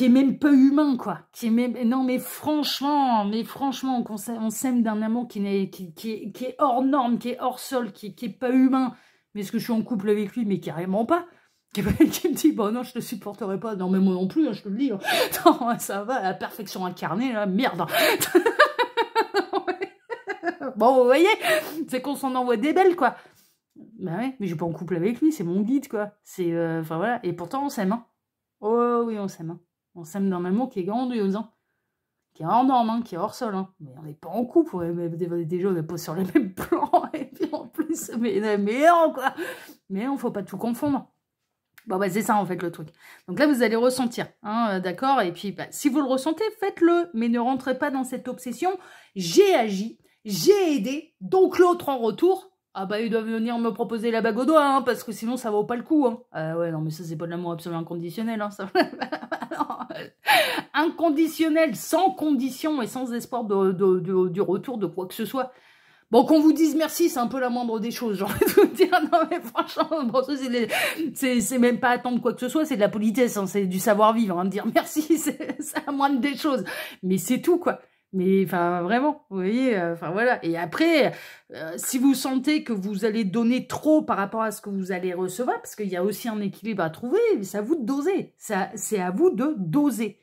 S1: même pas humain, quoi. Qui est même, non, mais franchement, on s'aime d'un amour qui est hors norme, qui est hors sol, qui est pas humain. Mais est-ce que je suis en couple avec lui? Mais carrément pas. Qui me dit, bon non, je te supporterai pas. Non, mais moi non plus, hein, je te le dis. Hein. Non, ça va, la perfection incarnée, là, merde. Bon, vous voyez, c'est qu'on s'en envoie des belles, quoi. Bah ouais, mais je suis pas en couple avec lui, c'est mon guide, quoi. C'est, enfin voilà, et pourtant on s'aime, hein. Oh oui, on s'aime, hein. On s'aime d'un amour qui est grandiose, hein. Qui est hors norme, hein, qui est hors sol, hein. Mais on n'est pas en couple, ouais, mais déjà on n'est pas sur les mêmes plans, et puis en plus, mais non, quoi. Mais non, faut pas tout confondre. Bon, bah c'est ça en fait le truc. Donc là, vous allez ressentir, hein, d'accord? Et puis, bah, si vous le ressentez, faites-le, mais ne rentrez pas dans cette obsession. J'ai agi, j'ai aidé, donc l'autre en retour, ah bah il doit venir me proposer la bague au doigt, hein, parce que sinon ça vaut pas le coup. Hein. Ouais, non, mais ça c'est pas de l'amour absolument inconditionnel. Hein, ça... Inconditionnel, sans condition et sans espoir du retour de quoi que ce soit. Bon, qu'on vous dise merci, c'est un peu la moindre des choses, j'ai envie de vous dire. Non, mais franchement, bon, c'est même pas attendre quoi que ce soit, c'est de la politesse, hein, c'est du savoir-vivre, hein, de dire merci, c'est la moindre des choses. Mais c'est tout, quoi. Mais, enfin, vraiment, vous voyez, enfin, voilà. Et après, si vous sentez que vous allez donner trop par rapport à ce que vous allez recevoir, parce qu'il y a aussi un équilibre à trouver, c'est à vous de doser. C'est à vous de doser.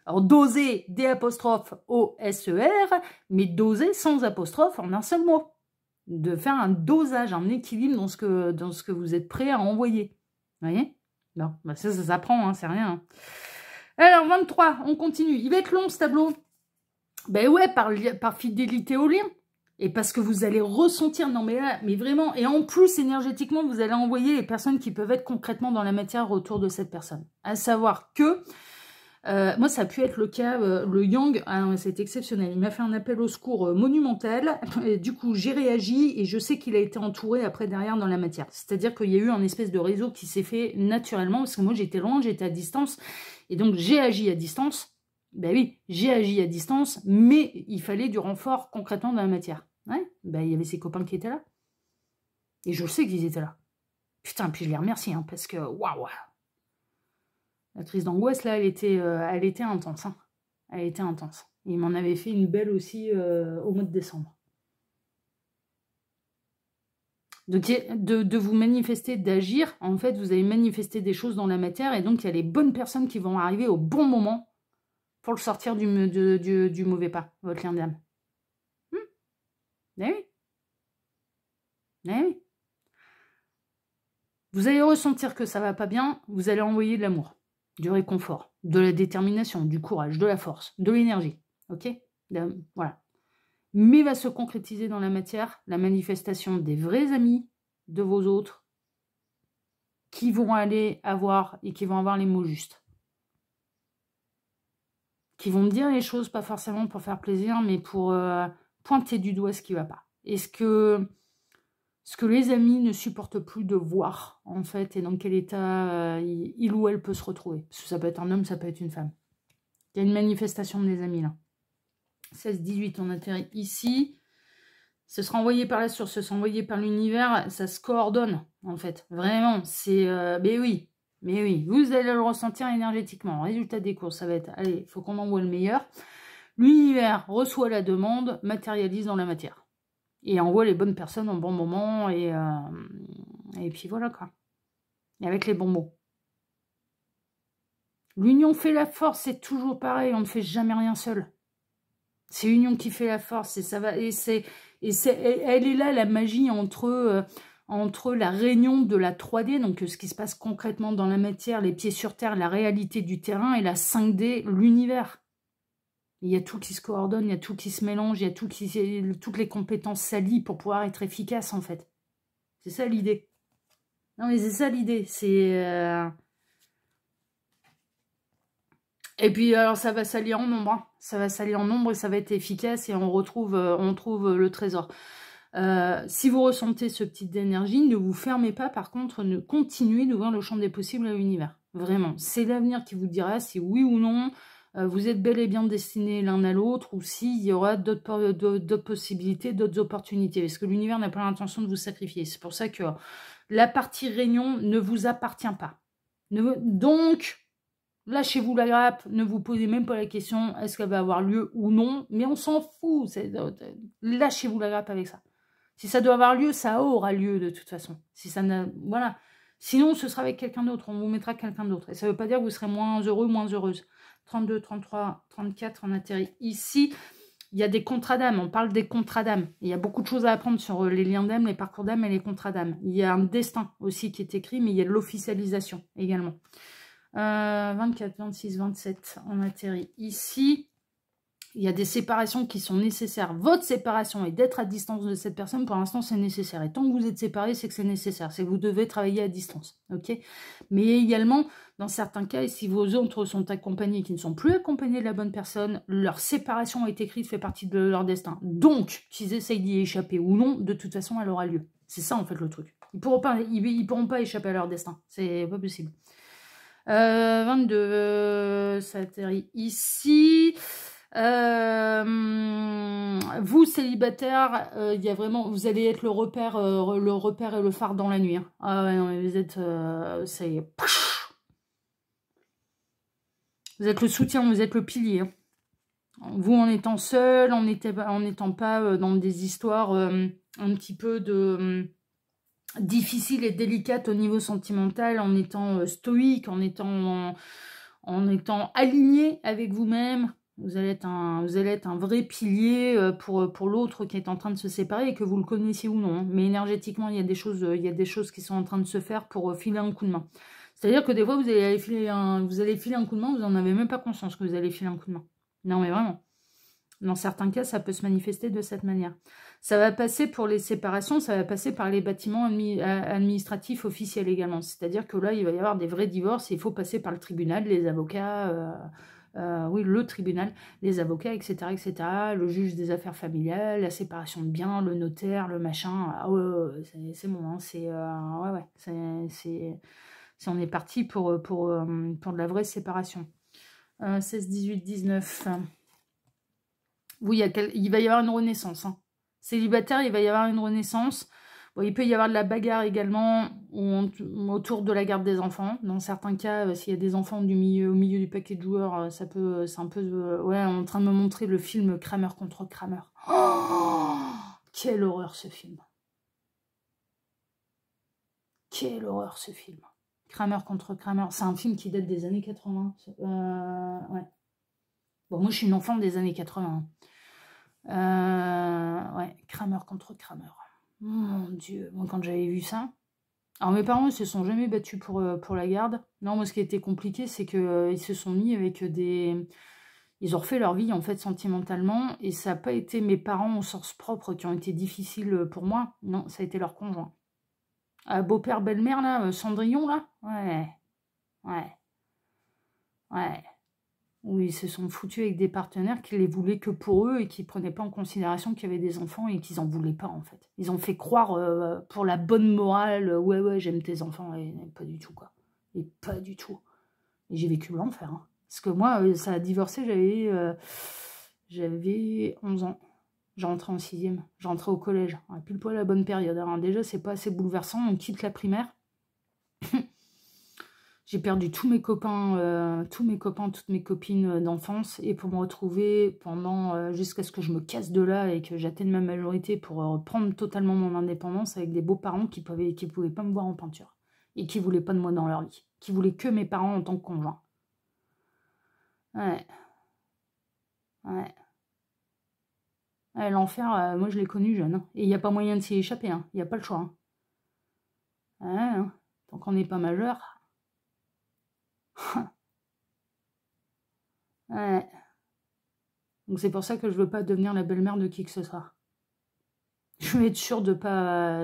S1: Alors, doser, D''O-S-E-R, mais doser sans apostrophe en un seul mot. De faire un dosage, un équilibre dans ce que vous êtes prêt à envoyer. Vous voyez? Non, bah ça s'apprend, hein, c'est rien. Hein. Alors, 23, on continue. Il va être long, ce tableau. Ben ouais, par fidélité au lien. Et parce que vous allez ressentir, non mais là, mais vraiment, et en plus, énergétiquement, vous allez envoyer les personnes qui peuvent être concrètement dans la matière autour de cette personne. À savoir que... moi, ça a pu être le cas, le Yang, c'est exceptionnel. Il m'a fait un appel au secours monumental. Et du coup, j'ai réagi et je sais qu'il a été entouré après derrière dans la matière. C'est-à-dire qu'il y a eu un espèce de réseau qui s'est fait naturellement parce que moi, j'étais loin, j'étais à distance. Et donc, j'ai agi à distance. Ben oui, j'ai agi à distance, mais il fallait du renfort concrètement dans la matière. Ouais, ben il y avait ses copains qui étaient là. Et je sais qu'ils étaient là. Putain, puis je les remercie, hein, parce que, waouh. La crise d'angoisse, là, elle était intense. Hein. Elle était intense. Il m'en avait fait une belle aussi au mois de décembre. Donc, de vous manifester, d'agir, en fait, vous allez manifester des choses dans la matière, et donc, il y a les bonnes personnes qui vont arriver au bon moment pour le sortir du mauvais pas, votre lien d'âme. Eh oui. Eh oui. Vous allez ressentir que ça va pas bien, vous allez envoyer de l'amour. Du réconfort, de la détermination, du courage, de la force, de l'énergie, ok? Voilà. Mais va se concrétiser dans la matière la manifestation des vrais amis de vos autres qui vont aller avoir et qui vont avoir les mots justes. Qui vont me dire les choses, pas forcément pour faire plaisir, mais pour pointer du doigt ce qui ne va pas. Et ce que les amis ne supportent plus de voir, en fait, et dans quel état il ou elle peut se retrouver. Parce que ça peut être un homme, ça peut être une femme. Il y a une manifestation de mes amis, là. 16-18, on atterrit ici. Ce sera envoyé par la source, ce sera envoyé par l'univers, ça se coordonne, en fait. Vraiment, c'est... mais oui, vous allez le ressentir énergétiquement. Résultat des courses, ça va être... Allez, il faut qu'on envoie le meilleur. L'univers reçoit la demande, matérialise dans la matière. Et envoie les bonnes personnes au bon moment, et puis voilà, quoi. Et avec les bons mots. L'union fait la force, c'est toujours pareil, on ne fait jamais rien seul. C'est l'union qui fait la force, et ça va, elle est là, la magie entre la réunion de la 3D, donc ce qui se passe concrètement dans la matière, les pieds sur terre, la réalité du terrain, et la 5D, l'univers. Il y a tout qui se coordonne, il y a tout qui se mélange, il y a toutes les compétences s'allient pour pouvoir être efficace, en fait. C'est ça l'idée. Non, mais c'est ça l'idée. C'est... Et puis, alors, ça va s'allier en nombre. Hein. Ça va s'allier en nombre et ça va être efficace et on trouve le trésor. Si vous ressentez ce petit d'énergie, ne vous fermez pas. Par contre, continuez d'ouvrir le champ des possibles à l'univers. Vraiment. C'est l'avenir qui vous dira si oui ou non... vous êtes bel et bien destinés l'un à l'autre, ou s'il y aura d'autres possibilités, d'autres opportunités, parce que l'univers n'a pas l'intention de vous sacrifier. C'est pour ça que la partie réunion ne vous appartient pas. Donc, lâchez-vous la grappe, ne vous posez même pas la question, est-ce qu'elle va avoir lieu ou non, mais on s'en fout, lâchez-vous la grappe avec ça. Si ça doit avoir lieu, ça aura lieu de toute façon. Si ça n'a, voilà. Sinon, ce sera avec quelqu'un d'autre, on vous mettra quelqu'un d'autre. Et ça ne veut pas dire que vous serez moins heureux, moins heureuse. 32, 33, 34, on atterrit ici. Il y a des contrats d'âme, on parle des contrats d'âme. Il y a beaucoup de choses à apprendre sur les liens d'âme, les parcours d'âme et les contrats d'âme. Il y a un destin aussi qui est écrit, mais il y a de l'officialisation également. 24, 26, 27, on atterrit ici. Il y a des séparations qui sont nécessaires. Votre séparation et d'être à distance de cette personne, pour l'instant, c'est nécessaire. Et tant que vous êtes séparés, c'est que c'est nécessaire. C'est que vous devez travailler à distance. Ok. Mais également, dans certains cas, et si vos autres sont accompagnés, qui ne sont plus accompagnés de la bonne personne, leur séparation est écrite, fait partie de leur destin. Donc, qu'ils essayent d'y échapper ou non, de toute façon, elle aura lieu. C'est ça, en fait, le truc. Ils pourront pas échapper à leur destin. C'est pas possible. 22, ça atterrit ici. Vous célibataire, il y a vraiment, vous allez être le repère et le phare dans la nuit. Hein. Ah ouais, non, mais vous êtes, vous êtes le soutien, vous êtes le pilier. Hein. Vous en étant seul, en n'étant pas dans des histoires un petit peu difficiles et délicates au niveau sentimental, en étant stoïque, en étant aligné avec vous-même. Vous allez être un vrai pilier pour l'autre qui est en train de se séparer et que vous le connaissiez ou non. Hein. Mais énergétiquement, il y a des choses qui sont en train de se faire pour filer un coup de main. C'est-à-dire que des fois, vous allez filer un coup de main, vous n'en avez même pas conscience que vous allez filer un coup de main. Non, mais vraiment. Dans certains cas, ça peut se manifester de cette manière. Ça va passer pour les séparations, ça va passer par les bâtiments administratifs officiels également. C'est-à-dire que là, il va y avoir des vrais divorces et il faut passer par le tribunal, les avocats... oui, le tribunal, les avocats, etc., etc., le juge des affaires familiales, la séparation de biens, le notaire, le machin. Ah ouais, c'est bon, hein, on est parti pour de la vraie séparation. 16, 18, 19. Oui, il va y avoir une renaissance. Hein. Célibataire, il va y avoir une renaissance. Bon, il peut y avoir de la bagarre également autour de la garde des enfants. Dans certains cas, s'il y a des enfants au milieu du paquet de joueurs, c'est un peu... ouais, on est en train de me montrer le film Kramer contre Kramer. Oh, quelle horreur ce film. Quelle horreur ce film. Kramer contre Kramer. C'est un film qui date des années 80. Ouais. Bon, moi, je suis une enfant des années 80. Ouais, Kramer contre Kramer. Mon Dieu, moi quand j'avais vu ça... Alors mes parents, ils se sont jamais battus pour la garde. Non, moi ce qui a été compliqué, c'est que ils se sont mis avec des... Ils ont refait leur vie en fait sentimentalement, et ça n'a pas été mes parents au sens propre qui ont été difficiles pour moi. Non, ça a été leur conjoint. Beau-père, belle-mère là, Cendrillon là. Ouais, ouais, ouais. Où ils se sont foutus avec des partenaires qui les voulaient que pour eux et qui ne prenaient pas en considération qu'il y avait des enfants et qu'ils n'en voulaient pas, en fait. Ils ont fait croire, pour la bonne morale, ouais, j'aime tes enfants, et pas du tout, quoi. Et pas du tout. Et j'ai vécu l'enfer, hein. Parce que moi, ça a divorcé, j'avais 11 ans. J'ai rentré en 6e, j'ai rentré au collège. Pile poil à la bonne période. Alors déjà, c'est pas assez bouleversant, on quitte la primaire. J'ai perdu tous mes copains, toutes mes copines d'enfance, et pour me retrouver pendant jusqu'à ce que je me casse de là et que j'atteigne ma majorité pour reprendre totalement mon indépendance avec des beaux-parents qui pouvaient pas me voir en peinture et qui voulaient pas de moi dans leur lit, qui voulaient que mes parents en tant que conjoint. Ouais. Ouais. Ouais, l'enfer, moi je l'ai connu jeune, hein. Et il n'y a pas moyen de s'y échapper, hein. Il n'y a pas le choix. Hein. Ouais, hein. Tant qu'on n'est pas majeur... Ouais. Donc c'est pour ça que je veux pas devenir la belle-mère de qui que ce soit. Je veux être sûre de pas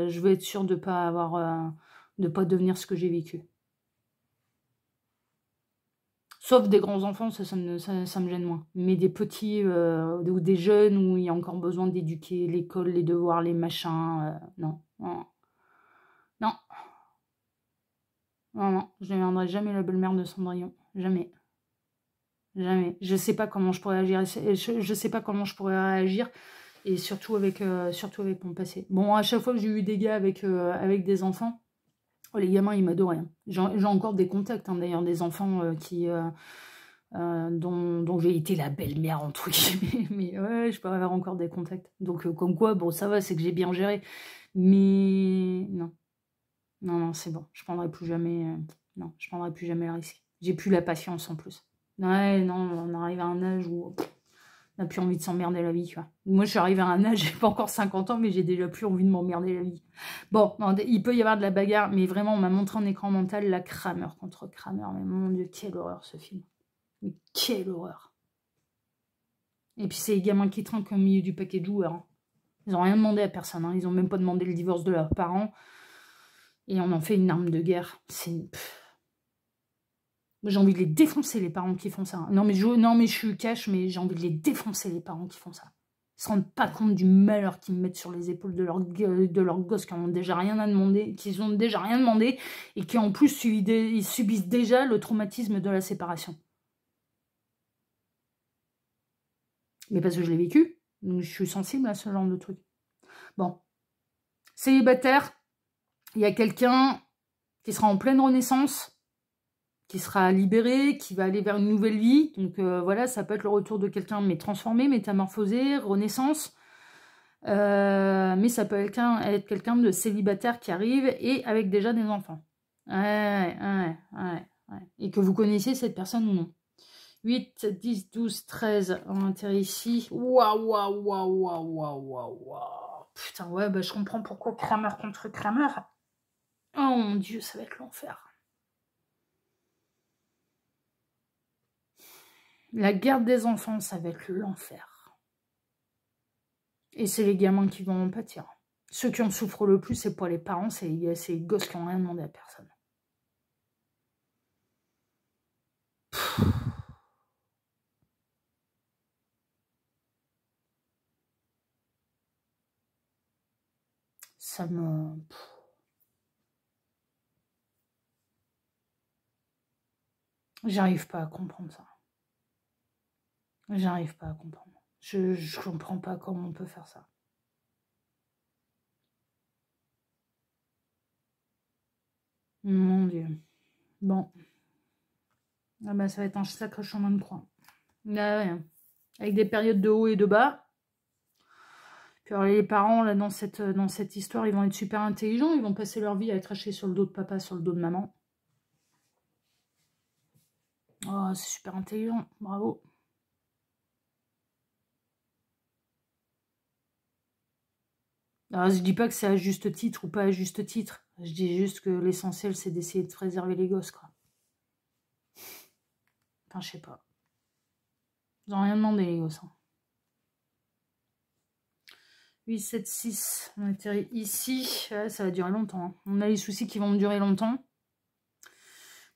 S1: avoir, de pas devenir ce que j'ai vécu. Sauf des grands enfants, ça me gêne moins. Mais des petits ou des jeunes où il y a encore besoin d'éduquer, l'école, les devoirs, les machins, non, non, non, non, non, je ne deviendrai jamais la belle-mère de Cendrillon, jamais. Jamais. Je sais pas comment je pourrais agir. Je sais pas comment je pourrais réagir. Et surtout avec mon passé. Bon, à chaque fois que j'ai eu des gars avec des enfants, oh, les gamins, ils m'adoraient. Hein. J'ai encore des contacts, hein, d'ailleurs, des enfants dont j'ai été la belle-mère, entre guillemets. Mais ouais, je peux avoir encore des contacts. Donc, comme quoi, bon, ça va, c'est que j'ai bien géré. Mais non. Non, non, c'est bon. Je prendrai plus jamais... non, je prendrai plus jamais le risque. J'ai plus la patience, en plus. Ouais, non, on arrive à un âge où... on n'a plus envie de s'emmerder la vie, tu vois. Moi, je suis arrivée à un âge, j'ai pas encore 50 ans, mais j'ai déjà plus envie de m'emmerder la vie. Bon, non, il peut y avoir de la bagarre, mais vraiment, on m'a montré en écran mental la Kramer contre Kramer. Mais mon Dieu, quelle horreur, ce film. Mais quelle horreur. Et puis, c'est les gamins qui trinquent au milieu du paquet de joueurs. Hein. Ils n'ont rien demandé à personne. Hein. Ils n'ont même pas demandé le divorce de leurs parents. Et on en fait une arme de guerre. C'est... J'ai envie de les défoncer, les parents qui font ça. Non, mais je suis cash, mais j'ai envie de les défoncer, les parents qui font ça. Ils se rendent pas compte du malheur qu'ils mettent sur les épaules de leurs gosses qui n'ont déjà rien à demander, qui ont déjà rien demandé, et qui en plus ils subissent déjà le traumatisme de la séparation. Mais parce que je l'ai vécu, donc je suis sensible à ce genre de truc. Bon. Célibataire, il y a quelqu'un qui sera en pleine renaissance, qui sera libéré, qui va aller vers une nouvelle vie. Donc voilà, ça peut être le retour de quelqu'un, mais transformé, métamorphosé, renaissance. Mais ça peut être quelqu'un de célibataire qui arrive et avec déjà des enfants. Ouais. Et que vous connaissiez cette personne ou non. 8, 10, 12, 13, on atterrit ici. Waouh. Putain, ouais, bah je comprends pourquoi Kramer contre Kramer. Oh mon Dieu, ça va être l'enfer. La garde des enfants, ça va être l'enfer. Et c'est les gamins qui vont en pâtir. Ceux qui en souffrent le plus, c'est pas les parents, c'est les gosses qui n'ont rien demandé à personne. Ça me... J'arrive pas à comprendre ça. J'arrive pas à comprendre. Je comprends pas comment on peut faire ça. Mon Dieu. Bon. Ah bah ça va être un sacré chemin de croix. Ah ouais. Avec des périodes de haut et de bas. Puis alors les parents, là, dans cette histoire, ils vont être super intelligents. Ils vont passer leur vie à être hachés sur le dos de papa, sur le dos de maman. Oh, c'est super intelligent. Bravo. Alors, je dis pas que c'est à juste titre ou pas à juste titre. Je dis juste que l'essentiel, c'est d'essayer de préserver les gosses, quoi. Enfin, je sais pas. Ils n'ont rien demandé, les gosses. Hein. 8, 7, 6. On atterrit ici. Ouais, ça va durer longtemps. Hein. On a les soucis qui vont durer longtemps.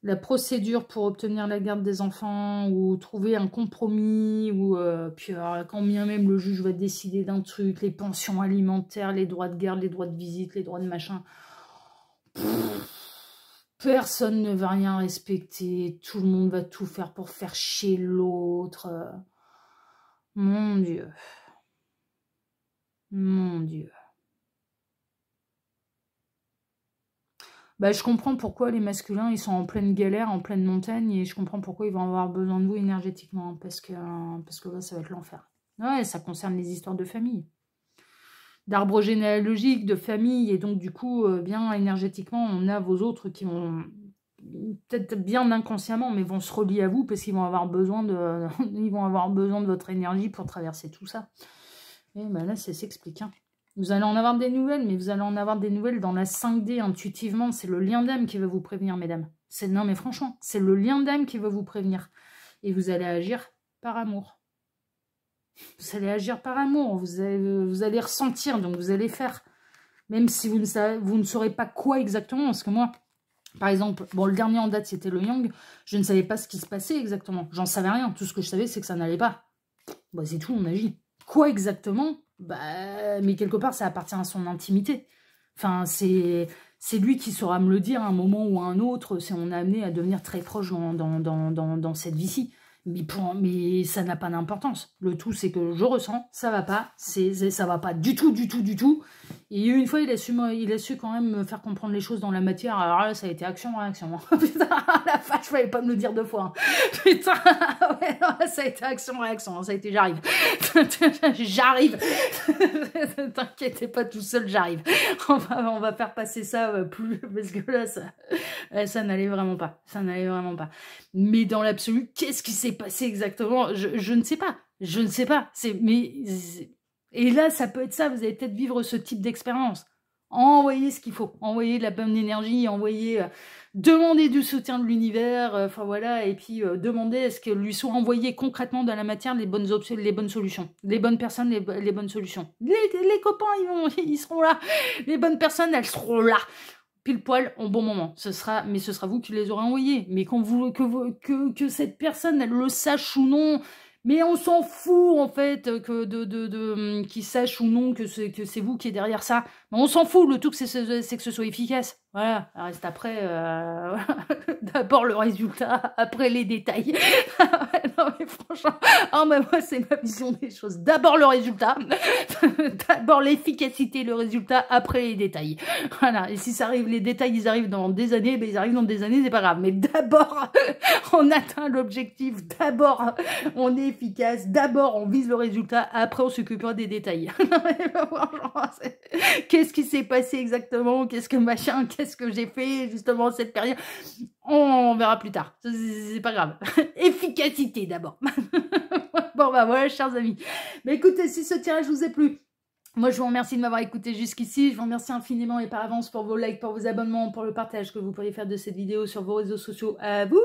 S1: La procédure pour obtenir la garde des enfants ou trouver un compromis ou puis alors, quand bien même le juge va décider d'un truc, les pensions alimentaires, les droits de garde, les droits de visite, les droits de machin. Personne ne va rien respecter, tout le monde va tout faire pour faire chier l'autre. Mon Dieu. Mon Dieu. Bah, je comprends pourquoi les masculins, ils sont en pleine galère, en pleine montagne, et je comprends pourquoi ils vont avoir besoin de vous énergétiquement, parce que là, ça va être l'enfer. Ouais, ça concerne les histoires de famille. D'arbres généalogiques, de famille, et donc du coup, bien énergétiquement, on a vos autres qui vont, peut-être bien inconsciemment, mais vont se relier à vous, parce qu'ils vont avoir besoin de ils vont avoir besoin de votre énergie pour traverser tout ça. Et ben là, ça s'explique, hein. Vous allez en avoir des nouvelles, mais vous allez en avoir des nouvelles dans la 5D intuitivement. C'est le lien d'âme qui va vous prévenir, mesdames. Non, mais franchement, c'est le lien d'âme qui va vous prévenir. Et vous allez agir par amour. Vous allez agir par amour. Vous allez ressentir, donc vous allez faire. Même si vous ne saurez pas quoi exactement. Parce que moi, par exemple, bon, le dernier en date, c'était le Yang. Je ne savais pas ce qui se passait exactement. J'en savais rien. Tout ce que je savais, c'est que ça n'allait pas. Bah, c'est tout, on agit. Quoi exactement? Bah, mais quelque part, ça appartient à son intimité. Enfin, c'est lui qui saura me le dire à un moment ou à un autre, si on est amené à devenir très proche dans cette vie-ci. Mais ça n'a pas d'importance. Le tout, c'est que je ressens, ça va pas, ça va pas du tout. Et une fois, il a su quand même me faire comprendre les choses dans la matière. Alors là, ça a été action-réaction. Putain, la vache, fallait pas me le dire deux fois. Putain, ouais, non, ça a été action-réaction. Ça a été j'arrive. J'arrive. T'inquiète pas, tout seul, j'arrive. On va faire passer ça plus, parce que là, ça n'allait vraiment pas. Ça n'allait vraiment pas. Mais dans l'absolu, qu'est-ce qui s'est passé exactement? Je ne sais pas. Je ne sais pas. Et là, ça peut être ça. Vous allez peut-être vivre ce type d'expérience. Envoyez ce qu'il faut. Envoyez de la bonne énergie. Envoyez... demandez du soutien de l'univers. Enfin voilà. Et puis, demandez à ce que lui soit envoyé concrètement dans la matière les bonnes options, les bonnes solutions. Les bonnes personnes, les bonnes solutions. Les copains, ils seront là. Les bonnes personnes, elles seront là. Pile poil, en bon moment. Mais ce sera vous qui les aurez envoyés. Mais que cette personne, elle le sache ou non, mais on s'en fout, en fait, qu'il sache ou non que c'est vous qui êtes derrière ça. Mais on s'en fout, le tout, c'est que ce soit efficace. Voilà, reste après, d'abord le résultat, après les détails. Non mais franchement, moi c'est ma vision des choses. D'abord le résultat, d'abord l'efficacité, le résultat, après les détails. Voilà, et si ça arrive, les détails, ils arrivent dans des années, ben ils arrivent dans des années, c'est pas grave. Mais d'abord, on atteint l'objectif, d'abord, on est efficace, d'abord, on vise le résultat, après on s'occupera des détails. Non mais franchement, qu'est-ce qui s'est passé exactement? Qu'est-ce que machin? Qu'est-ce que j'ai fait justement cette période? On verra plus tard. C'est pas grave. Efficacité d'abord. Bon bah voilà, chers amis. Mais écoutez, si ce tirage vous a plu, moi, je vous remercie de m'avoir écouté jusqu'ici. Je vous remercie infiniment et par avance pour vos likes, pour vos abonnements, pour le partage que vous pourriez faire de cette vidéo sur vos réseaux sociaux. À vous!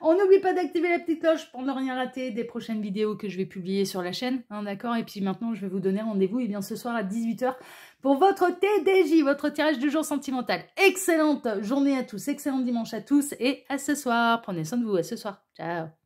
S1: On n'oublie pas d'activer la petite cloche pour ne rien rater des prochaines vidéos que je vais publier sur la chaîne. Hein, d'accord? Et puis maintenant, je vais vous donner rendez-vous ce soir à 18 h pour votre TDJ, votre tirage du jour sentimental. Excellente journée à tous, excellent dimanche à tous et à ce soir. Prenez soin de vous, à ce soir. Ciao!